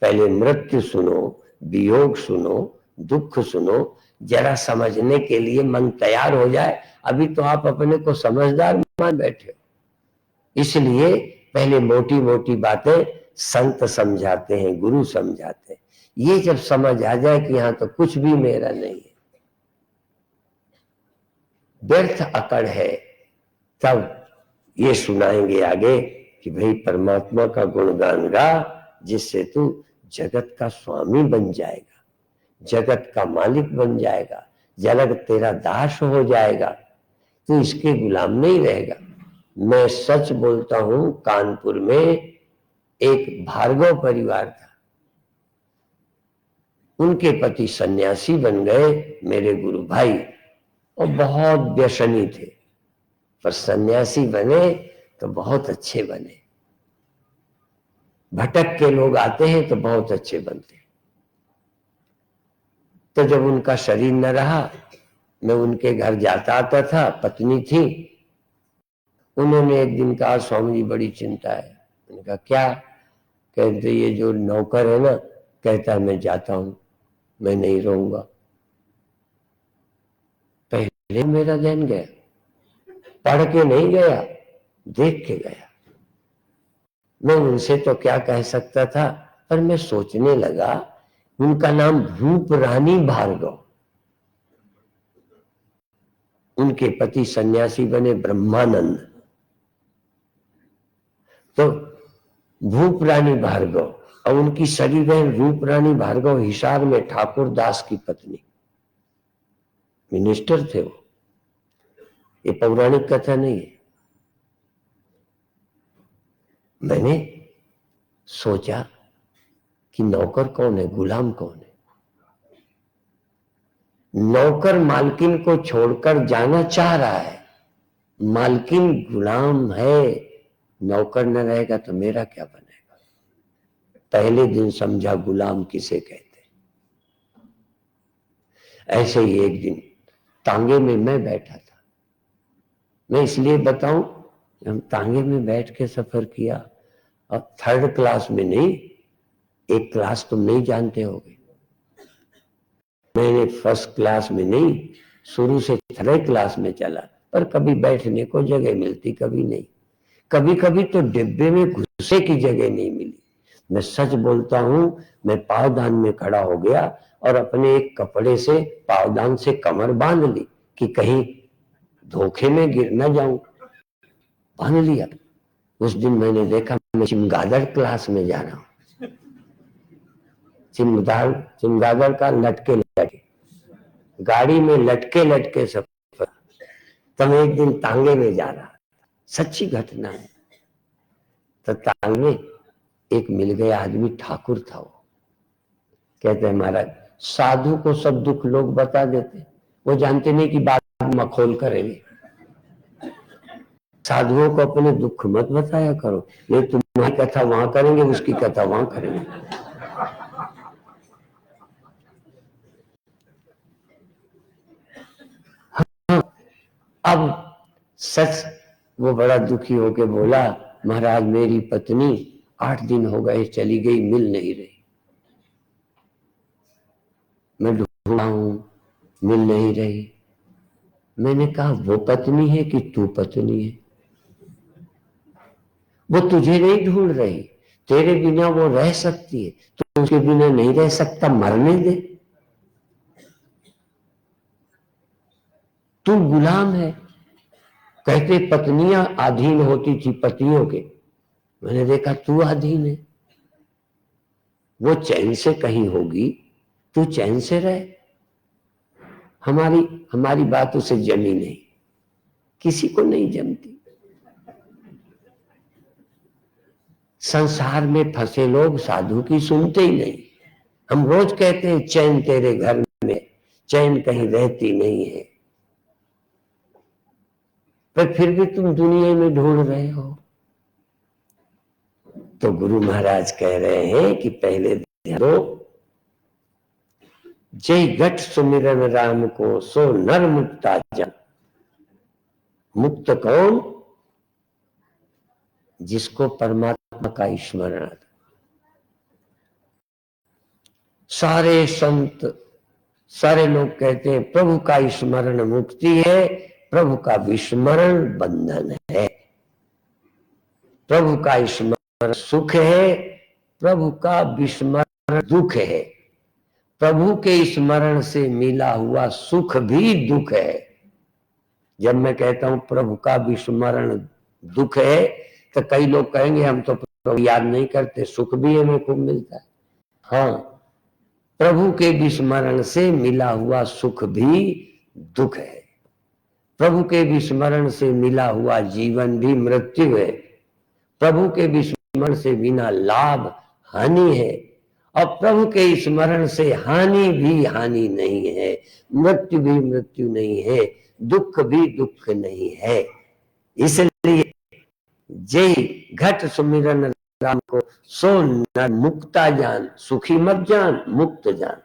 पहले मृत्यु सुनो, वियोग सुनो, दुख सुनो, जरा समझने के लिए मन तैयार हो जाए। अभी तो आप अपने को समझदार मान बैठे हो, इसलिए पहले मोटी मोटी बातें संत समझाते हैं, गुरु समझाते हैं। ये जब समझ आ जाए कि यहां तो कुछ भी मेरा नहीं है, व्यर्थ अकड़ है, तब ये सुनाएंगे आगे कि भाई परमात्मा का गुणगान गा, जिससे तू जगत का स्वामी बन जाएगा, जगत का मालिक बन जाएगा, जगत तेरा दास हो जाएगा, तू इसके गुलाम नहीं रहेगा। मैं सच बोलता हूं, कानपुर में एक भार्गव परिवार था, उनके पति सन्यासी बन गए, मेरे गुरु भाई, और बहुत व्यसनी थे, पर सन्यासी बने तो बहुत अच्छे बने। भटक के लोग आते हैं तो बहुत अच्छे बनते हैं। तो जब उनका शरीर न रहा, मैं उनके घर जाता आता था, पत्नी थी, उन्होंने एक दिन कहा, स्वामी जी बड़ी चिंता है। मैंने कहा क्या? कहते ये जो नौकर है ना, कहता है मैं जाता हूं, मैं नहीं रहूंगा। पहले मेरा ध्यान गया, पढ़ के नहीं गया, देख के गया। मैं उनसे तो क्या कह सकता था, पर मैं सोचने लगा, उनका नाम भूप रानी भार्गव, उनके पति सन्यासी बने ब्रह्मानंद। तो भूप रानी भार्गव और उनकी सगी बहन रूप रानी भार्गव हिसार में ठाकुर दास की पत्नी, मिनिस्टर थे वो। ये पौराणिक कथा नहीं है। मैंने सोचा कि नौकर कौन है, गुलाम कौन है। नौकर मालकिन को छोड़कर जाना चाह रहा है, मालकिन गुलाम है, नौकर न रहेगा तो मेरा क्या बनेगा। पहले दिन समझा गुलाम किसे कहते। ऐसे ही एक दिन तांगे में मैं बैठा था। मैं इसलिए बताऊं, हम तांगे में बैठ के सफर किया, और थर्ड क्लास में नहीं, एक क्लास तुम नहीं जानते होगे, मैंने फर्स्ट क्लास में नहीं, शुरू से थर्ड क्लास में चला, पर कभी बैठने को जगह मिलती, कभी नहीं। कभी कभी तो डिब्बे में घुसे की जगह नहीं मिली। मैं सच बोलता हूं, मैं पावदान में खड़ा हो गया और अपने एक कपड़े से पावदान से कमर बांध ली कि कहीं धोखे में गिर न जाऊं। बांध लिया। उस दिन मैंने देखा मैं चमगादड़ क्लास में जा रहा हूं। चमगादड़ का लटके लटके, गाड़ी में लटके लटके सफर। तब एक दिन तांगे में जा रहा, सच्ची घटना है। तो तांगे में एक मिल गया आदमी, ठाकुर था वो। कहते हैं महाराज, साधु को सब दुख लोग बता देते, वो जानते नहीं कि बाद मखौल करेंगे। साधुओं को अपने दुख मत बताया करो, ये तुम्हारी कथा वहां करेंगे, उसकी कथा वहां करेंगे। अब सच वो बड़ा दुखी होके बोला, महाराज मेरी पत्नी 8 दिन हो गए चली गई, मिल नहीं रही। मैं ढूंढा हूं, मिल नहीं रही। मैंने कहा वो पत्नी है कि तू पत्नी है? वो तुझे नहीं ढूंढ रही, तेरे बिना वो रह सकती है, तू उसके बिना नहीं रह सकता, मरने दे। तू गुलाम है। कहते पत्नियां अधीन होती थी पतियों के, मैंने देखा तू अधीन है। वो चैन से कहीं होगी, तू चैन से रहे। हमारी बात उसे जमी नहीं, किसी को नहीं जमती। संसार में फंसे लोग साधु की सुनते ही नहीं। हम रोज कहते हैं चैन तेरे घर में, चैन कहीं रहती नहीं है, पर फिर भी तुम दुनिया में ढूंढ रहे हो। तो गुरु महाराज कह रहे हैं कि पहले ध्यान दो, जय घट सुमिरन राम को सो नर मुक्ता जन। मुक्त कौन? जिसको परमात्मा का स्मरण। सारे संत, सारे लोग कहते हैं प्रभु का स्मरण मुक्ति है, प्रभु का विस्मरण बंधन है। प्रभु का स्मरण सुख है, प्रभु का विस्मरण दुख है। प्रभु के स्मरण से मिला हुआ सुख भी दुख है। जब मैं कहता हूं प्रभु का विस्मरण दुख है, तो कई लोग कहेंगे हम तो प्रभु याद नहीं करते, सुख भी हमें खूब मिलता है। हाँ, प्रभु के विस्मरण से मिला हुआ सुख भी दुख है। प्रभु के विस्मरण से मिला हुआ जीवन भी मृत्यु है। प्रभु के विस्मरण से बिना लाभ हानि है, और प्रभु के स्मरण से हानि भी हानि नहीं है, मृत्यु भी मृत्यु नहीं है, दुख भी दुख नहीं है। इसलिए जय घट सुमिरन राम को सो नर मुक्ता जान। सुखी मत जान, मुक्त जान।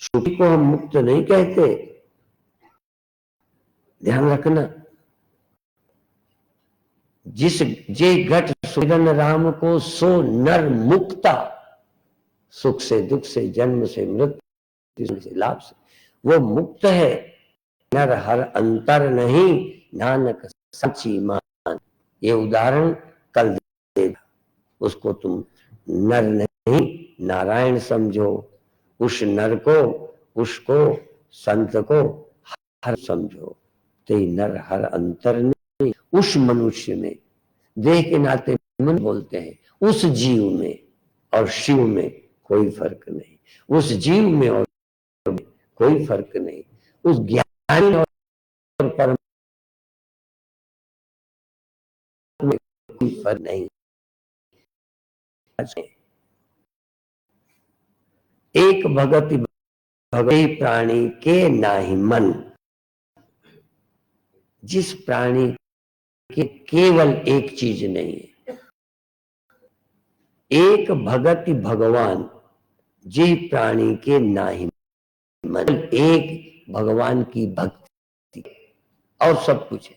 सुखी को हम मुक्त नहीं कहते, ध्यान रखना। जिस जे घट सुरन राम को सो नर मुक्ता, सुख से दुख से जन्म से मृत्यु से लाभ से वो मुक्त है। नर हर अंतर नहीं नानक सच्ची मान। ये उदाहरण कल देगा, उसको तुम नर नहीं नारायण समझो, उस नर को उसको संत को हर समझो। तो नर हर अंतर नहीं, उस मनुष्य में, देह के नाते मन बोलते हैं, उस जीव में और शिव में कोई फर्क नहीं, उस जीव में और कोई फर्क नहीं, उस ज्ञानी और परम में कोई फर्क नहीं। एक भगति भगति प्राणी के नाही मन, जिस प्राणी के केवल एक चीज नहीं है, एक भगति भगवान जी प्राणी के नाही मन, एक भगवान की भक्ति और सब कुछ है।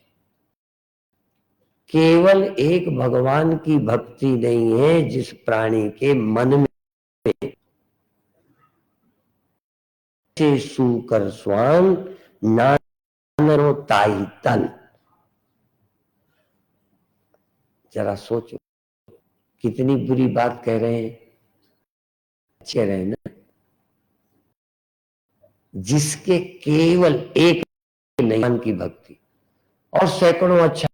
केवल एक भगवान की भक्ति नहीं है जिस प्राणी के मन में सूकर स्वान नानरो ताई तन। जरा सोचो कितनी बुरी बात कह रहे हैं, अच्छे रहे ना। जिसके केवल एक भगवान की भक्ति और सैकड़ों अच्छा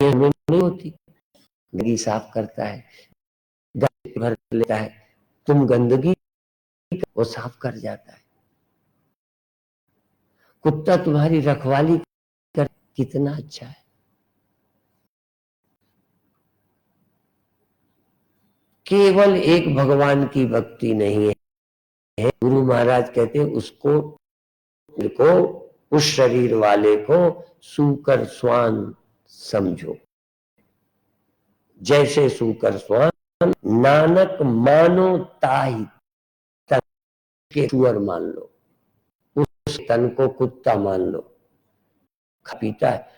हमें नहीं होती, गंदगी साफ करता है, भर लेता है, तुम गंदगी वो साफ कर जाता है। कुत्ता तुम्हारी रखवाली कर, कितना अच्छा है। केवल एक भगवान की भक्ति नहीं है। गुरु महाराज कहते हैं उसको उस शरीर वाले को सूकर स्वान समझो, जैसे सूकर स्वान नानक मानो ताही तन के सुअर मान लो, उस तन को कुत्ता मान लो। पीता है,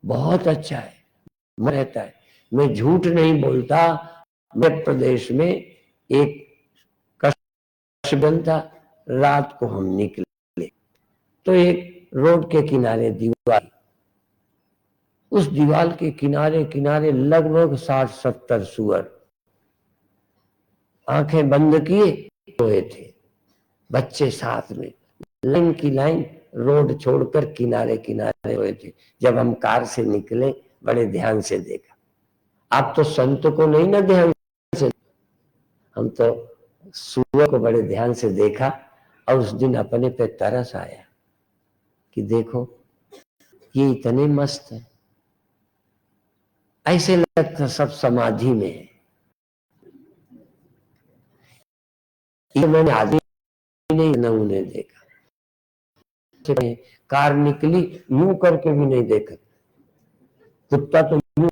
बहुत अच्छा है, रहता है। मैं झूठ नहीं बोलता, मध्य प्रदेश में एक कस्बा था, रात को हम निकले तो एक रोड के किनारे दीवार, उस दीवार के किनारे किनारे लगभग 60-70 सुअर आंखें बंद किए सोए थे, बच्चे साथ में, लाइन की लाइन रोड छोड़कर किनारे किनारे सोए थे। जब हम कार से निकले बड़े ध्यान से देखा। आप तो संत को नहीं ना ध्यान से, हम तो सुअर को बड़े ध्यान से देखा और उस दिन अपने पे तरस आया कि देखो ये इतने मस्त है, ऐसे लगता सब समाधि में है। ये मैंने आदमी नहीं न उन्हें देखा, कार निकली यूं करके भी नहीं देखा, कुत्ता तो यूं,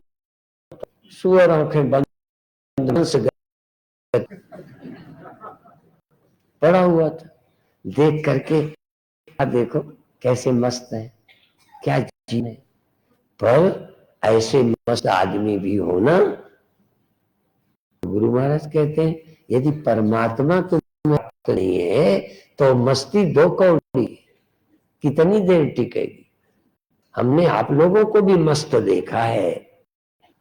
सुअर आंखें बंद से पड़ा हुआ था। देख करके देखो कैसे मस्त है, क्या जीने। पर ऐसे मस्त आदमी भी हो ना, गुरु महाराज कहते हैं यदि परमात्मा तुम्हें नहीं है तो मस्ती दो कौड़ी कितनी देर टिकेगी। हमने आप लोगों को भी मस्त देखा है,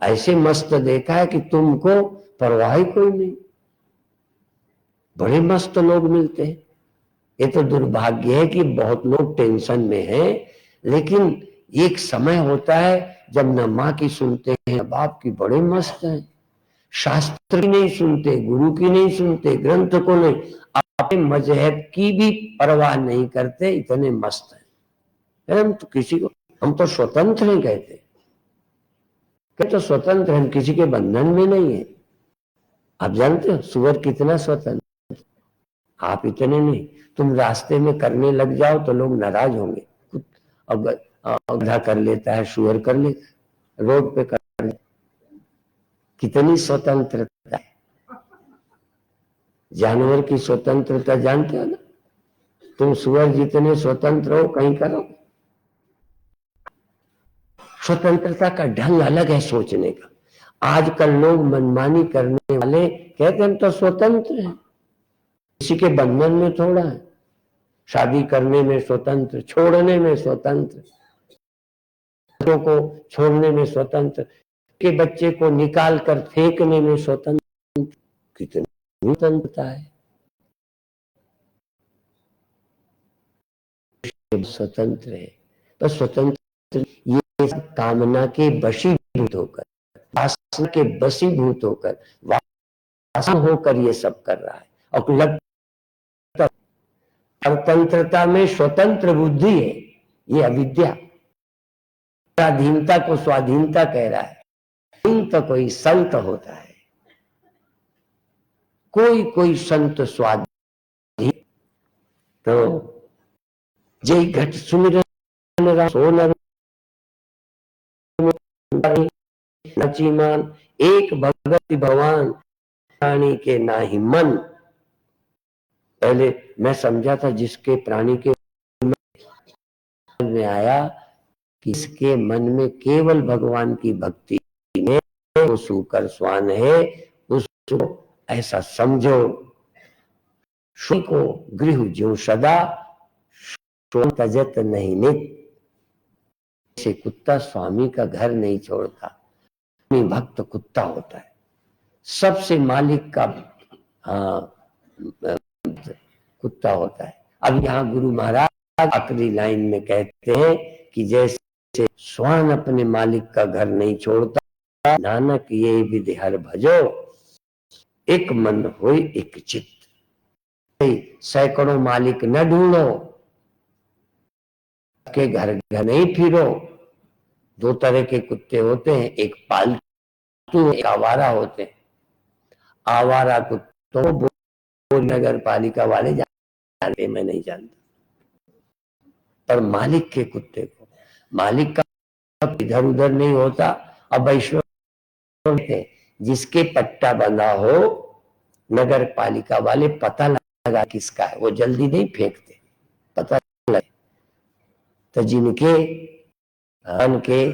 ऐसे मस्त देखा है कि तुमको परवाह ही कोई नहीं। बड़े मस्त लोग मिलते हैं। ये तो दुर्भाग्य है कि बहुत लोग टेंशन में हैं, लेकिन एक समय होता है जब न माँ की सुनते हैं न बाप की, बड़े मस्त हैं, शास्त्र की नहीं सुनते, गुरु की नहीं सुनते, ग्रंथ को नहीं, अपने मजहब की भी परवाह नहीं करते, इतने मस्त हैं। हम तो किसी को, हम तो स्वतंत्र हैं कहते तो स्वतंत्र, हम किसी के बंधन में नहीं है। आप जानते हो सुअर कितना स्वतंत्र, आप इतने नहीं। तुम रास्ते में करने लग जाओ तो लोग नाराज होंगे, गधा कर लेता है, सुअर कर लेता है, रोड पे कर, कितनी स्वतंत्रता है। जानवर की स्वतंत्रता जानते हो ना, तुम सुअर जितने स्वतंत्र हो कहीं करो। स्वतंत्रता का ढंग अलग है सोचने का। आजकल लोग मनमानी करने वाले कहते हैं हम तो स्वतंत्र हैं, किसी के बंधन में थोड़ा है। शादी करने में स्वतंत्र, छोड़ने में स्वतंत्र, बच्चों को छोड़ने में स्वतंत्र, के बच्चे को निकाल कर फेंकने में स्वतंत्र। कितनी स्वतंत्रता है। स्वतंत्र है, पर स्वतंत्र ये कामना के वशीभूत होकर, वासना के वशीभूत होकर, वासना होकर ये सब कर रहा है। और लगता स्वतंत्रता में स्वतंत्र बुद्धि है, ये अविद्या। स्वाधीनता को स्वाधीनता कह रहा है। तो कोई संत होता है, कोई संत स्वाधीन। तो जय घट सुमिरन सोनर नचीमान, एक भगत भगवान प्राणी के नाही मन। पहले मैं समझा था जिसके प्राणी के मन में आया कि इसके मन में केवल भगवान की भक्ति में वो सूकर स्वान है, उसको ऐसा समझो। श्री को गृह जो सदा तजत नहीं नित। से कुत्ता स्वामी का घर नहीं छोड़ता, भक्त कुत्ता होता है, सबसे मालिक का कुत्ता होता है। अब यहाँ गुरु महाराज आखिरी लाइन में कहते हैं कि जैसे स्वान अपने मालिक का घर नहीं छोड़ता, नानक ये विधि हर भजो, एक मन होई एक चित्त। सैकड़ों मालिक न ढूंढो, के घर घर नहीं फिरो। दो तरह के कुत्ते होते हैं, एक पालतू, एक आवारा होते हैं। आवारा कुत्तों को नगर पालिका वाले जानते, मैं नहीं जानता, पर मालिक के कुत्ते को, मालिक का इधर उधर नहीं होता। अब वैष्णव जिसके पट्टा बंधा हो, नगर पालिका वाले पता लगा किसका है, वो जल्दी नहीं फेंकते, पता लगे। तो जिनके के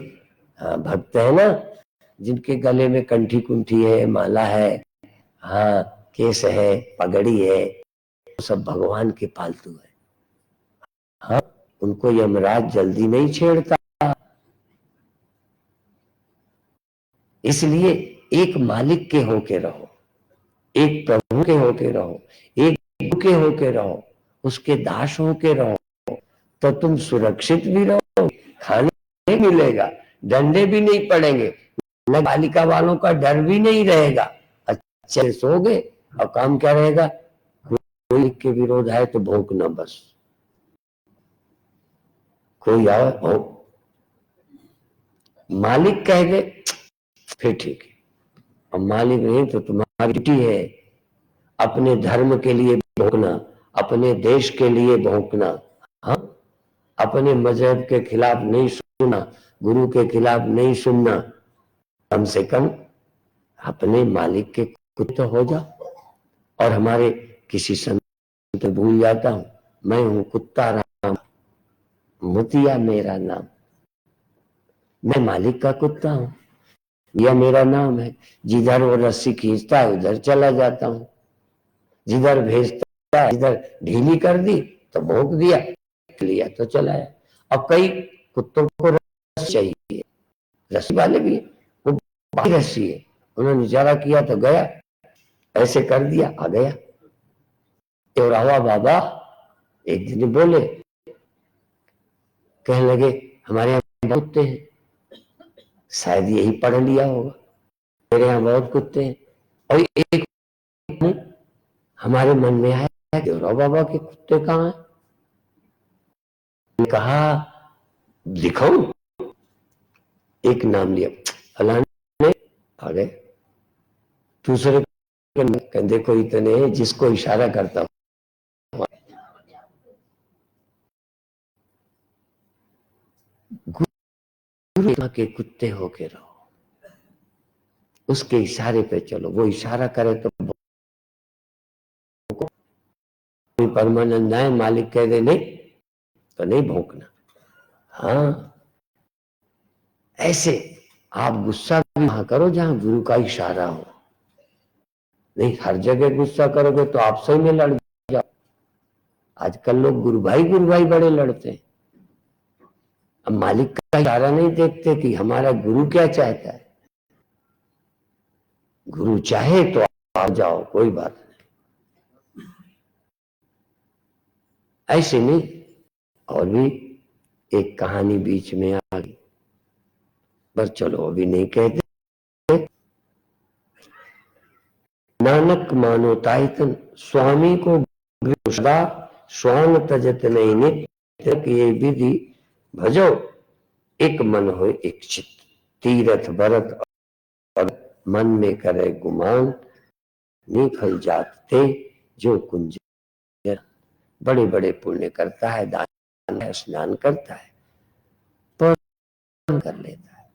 भक्त है ना, जिनके गले में कंठी कुंठी है, माला है, हाँ केस है, पगड़ी है, वो सब भगवान के पालतू है। हाँ, उनको यमराज जल्दी नहीं छेड़ता। इसलिए एक मालिक के होके रहो, एक प्रभु के होके रहो, एक गुरु के होके रहो, उसके दास होके रहो, तो तुम सुरक्षित भी रहो, खाने नहीं मिलेगा, डंडे भी नहीं पड़ेंगे, न पालिका वालों का डर भी नहीं रहेगा, अच्छे सोगे। और काम क्या रहेगा, कोई के विरोध है तो भौंकना बस, कोई आओ भौंक, मालिक कह दे फिर ठीक है। और मालिक नहीं तो तुम्हारी ड्यूटी है अपने धर्म के लिए भौंकना, अपने देश के लिए भौंकना। हाँ, अपने मजहब के खिलाफ नहीं सुनना, गुरु के खिलाफ नहीं सुनना, कम से कम अपने मालिक के कुत्ते हो जाओ। और हमारे किसी संत भूल जाता हूं, मैं हूं कुत्ता राम, मुतिया मेरा नाम, मैं मालिक का कुत्ता हूं, यह मेरा नाम है। जिधर वो रस्सी खींचता है उधर चला जाता हूं, जिधर भेजता है, जिधर ढीली कर दी तो भोंक दिया, लिया तो चलाया। अब कई कुत्तों को रस्सी चाहिए, रस्सी वाले भी वो बाकी रस्सी है, उन्होंने इशारा किया तो गया, ऐसे कर दिया आ गया। देवरावा बाबा एक दिन बोले, कहने लगे हमारे यहाँ कुत्ते हैं, शायद यही पढ़ लिया होगा, मेरे यहाँ बहुत कुत्ते हैं। और एक हमारे मन में आया देवराव बाबा के कुत्ते कहाँ हैं, कहा दिखाऊं, एक नाम लिया, फलाने, आ गए। दूसरे देखो इतने जिसको इशारा करता हूं, गुरु के कुत्ते होके रहो, उसके इशारे पे चलो, वो इशारा करे तो परमानंद आए, मालिक कह दे नहीं तो नहीं भौंकना। हाँ, ऐसे आप गुस्सा भी वहां करो जहां गुरु का इशारा हो। नहीं हर जगह गुस्सा करोगे तो आपसे में लड़ जाओ। आजकल लोग गुरु भाई बड़े लड़ते हैं। अब मालिक का इशारा नहीं देखते कि हमारा गुरु क्या चाहता है। गुरु चाहे तो आ जाओ, कोई बात नहीं। ऐसे नहीं। और भी एक कहानी बीच में आ गई, पर चलो अभी नहीं कहते। नानक मानो तायतन स्वामी को स्वांग तजत नहीं नित्य ये विधि भजो एक मन हो एक चित्त तीरथ भरत और मन में करे गुमान निखल जाते जो कुंज। बड़े बड़े पुण्य करता है, दान है, स्नान करता है, पर कर लेता है,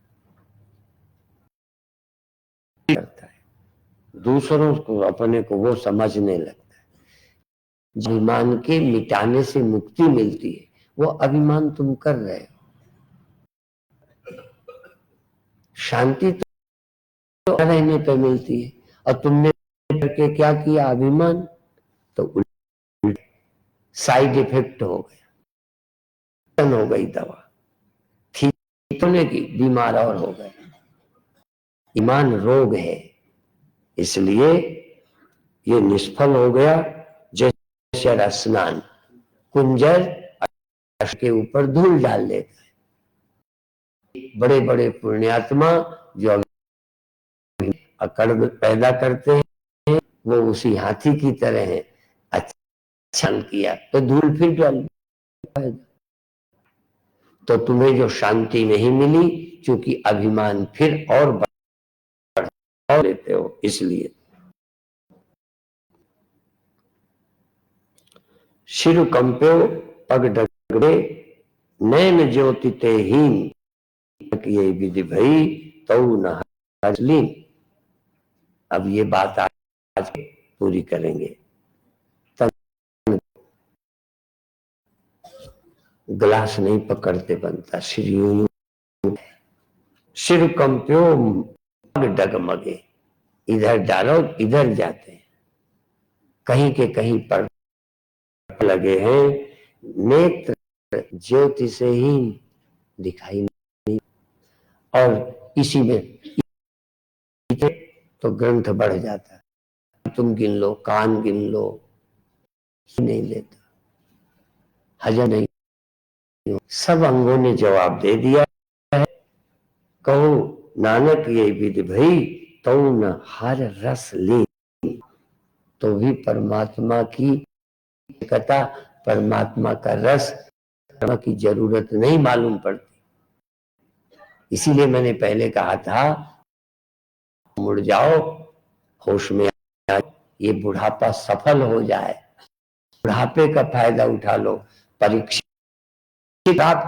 करता है, दूसरों को अपने को वो समझने लगता है। अभिमान के मिटाने से मुक्ति मिलती है, वो अभिमान तुम कर रहे हो। शांति तो रहने पे मिलती है और तुमने करके क्या किया, अभिमान, तो साइड इफेक्ट हो गया, हो गई दवा, ठीक होने की बीमार और हो गए। ईमान रोग है, इसलिए ये निष्फल हो गया। जैसे स्नान कुंजर के ऊपर धूल डाल देता है। बड़े बड़े पुण्यात्मा जो अकड़ पैदा करते हैं वो उसी हाथी की तरह है। अच्छा किया तो धूल फिर डाल। तो तुम्हें जो शांति नहीं मिली क्योंकि अभिमान फिर और बढ़ा लेते हो, इसलिए शिर कंप्यो पग डगड़े नैन ज्योति ते हीन ये विधि भई तो न हजलीन। अब ये बात आज पूरी करेंगे। ग्लास नहीं पकड़ते बनता, सिर कंप्यो पग डगमगे, इधर डालो इधर जाते हैं, कहीं के कहीं पर लगे हैं, नेत्र ज्योति से ही दिखाई नहीं। और इसी में तो ग्रंथ बढ़ जाता है। तुम गिन लो, कान गिन लो, नहीं लेता, हजम नहीं, सब अंगों ने जवाब दे दिया है। कहो नानक ये विधि भई तो न हर रस ले, तो भी परमात्मा की कथा, परमात्मा का रस की जरूरत नहीं मालूम पड़ती। इसीलिए मैंने पहले कहा था मुड़ जाओ, होश में आ, ये बुढ़ापा सफल हो जाए, बुढ़ापे का फायदा उठा लो। परीक्षा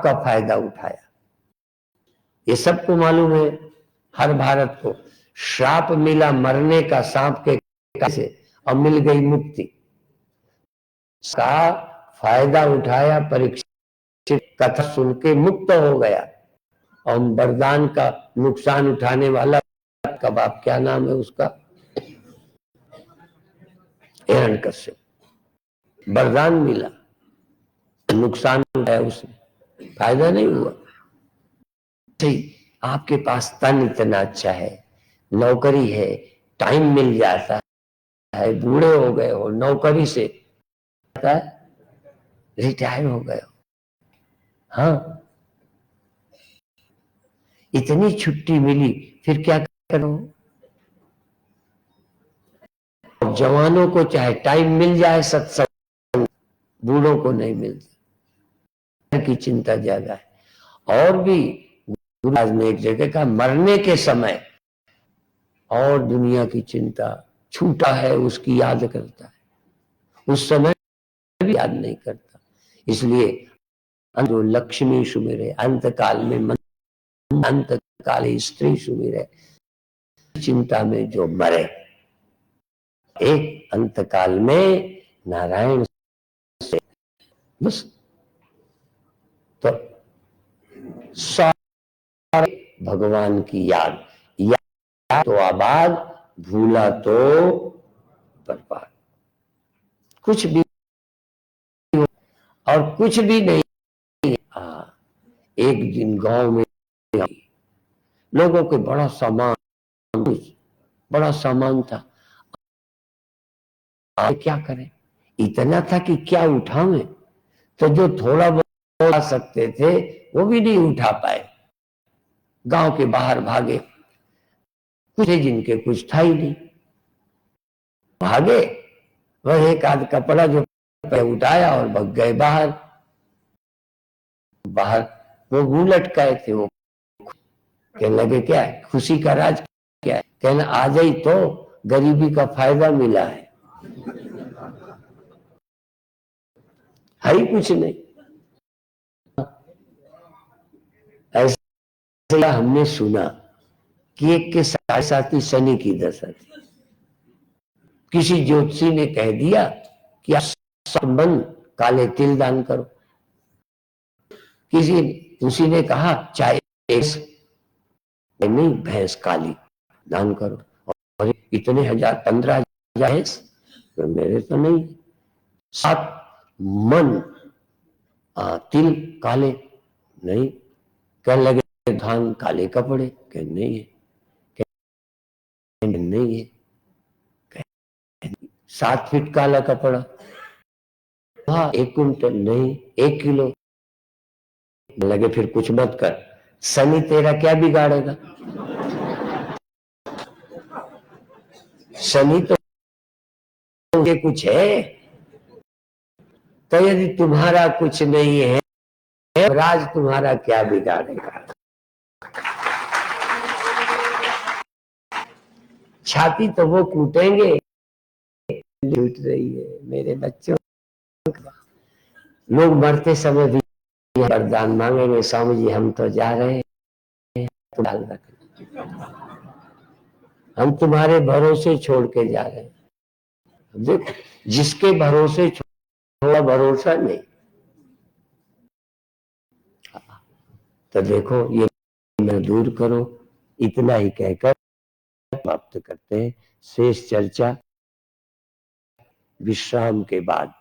का फायदा उठाया, ये सबको मालूम है। हर भारत को श्राप मिला मरने का सांप के से और मिल गई मुक्ति का फायदा उठाया, परीक्षा कथा सुन के मुक्त हो गया। और वरदान का नुकसान उठाने वाला कबाब, क्या नाम है उसका, हिरण्यकश्यप, वरदान मिला, नुकसान उठाया उसने, फायदा नहीं हुआ। सही, आपके पास तन इतना अच्छा है, नौकरी है, टाइम मिल जाता है, बूढ़े हो गए हो, नौकरी से रिटायर हो गए हो, हाँ इतनी छुट्टी मिली, फिर क्या करो। जवानों को चाहे टाइम मिल जाए सत्संग, बूढ़ों को नहीं मिलता की चिंता ज्यादा है। और भी गुरुराज ने एक जगह का मरने के समय और दुनिया की चिंता, छूटा है उसकी याद करता है, उस समय भी याद नहीं करता। इसलिए जो लक्ष्मी सुमिरे अंत काल में, अंत काल स्त्री सुमिरे, चिंता में जो मरे, एक अंत काल में नारायण से बस, तो सारे भगवान की याद, याद तो आबाद, भूला तो बर्बाद। कुछ भी और कुछ भी नहीं। एक दिन गांव में लोगों के बड़ा सामान था। आप क्या करें, इतना था कि क्या उठावें, तो जो थोड़ा बहुत उठा सकते थे वो भी नहीं उठा पाए। गांव के बाहर भागे, कुछ जिनके कुछ था ही नहीं, भागे। वह एक आध कपड़ा जो उठाया और भाग गए बाहर। बाहर वो मुंह लटकाए थे। वो कहने लगे क्या है, खुशी का राज क्या है? कहना आ जाई तो गरीबी का फायदा मिला है ही कुछ नहीं। ऐसे हमने सुना कि एक के साथी शनि की दशा थी। किसी ज्योतिषी ने कह दिया कि आप बंद काले तिल दान करो। उसी ने कहा चाहे नहीं भैंस काली दान करो। और इतने 15,000 भैंस तो मेरे तो नहीं। 7 मन तिल काले नहीं। कहने लगे धान काले कपड़े, कह नहीं है, नहीं है। 7 फीट काला कपड़ा, हाँ 1 कुंटल नहीं 1 किलो। लगे फिर कुछ मत कर, शनि तेरा क्या बिगाड़ेगा? शनि तो कुछ है, तो यदि तुम्हारा कुछ नहीं है, राज तुम्हारा क्या बिगाड़ेगा? छाती तो वो कूटेंगे। लूट रही है मेरे बच्चों। लोग मरते समय भी वरदान मांगेंगे, स्वामी जी हम तो जा रहे हैं, तो डाल रखें, हम तुम्हारे भरोसे छोड़ के जा रहे हैं। देखो, जिसके भरोसे थोड़ा भरोसा नहीं, तो देखो ये मैं दूर करो। इतना ही कहकर समाप्त करते हैं। शेष चर्चा विश्राम के बाद।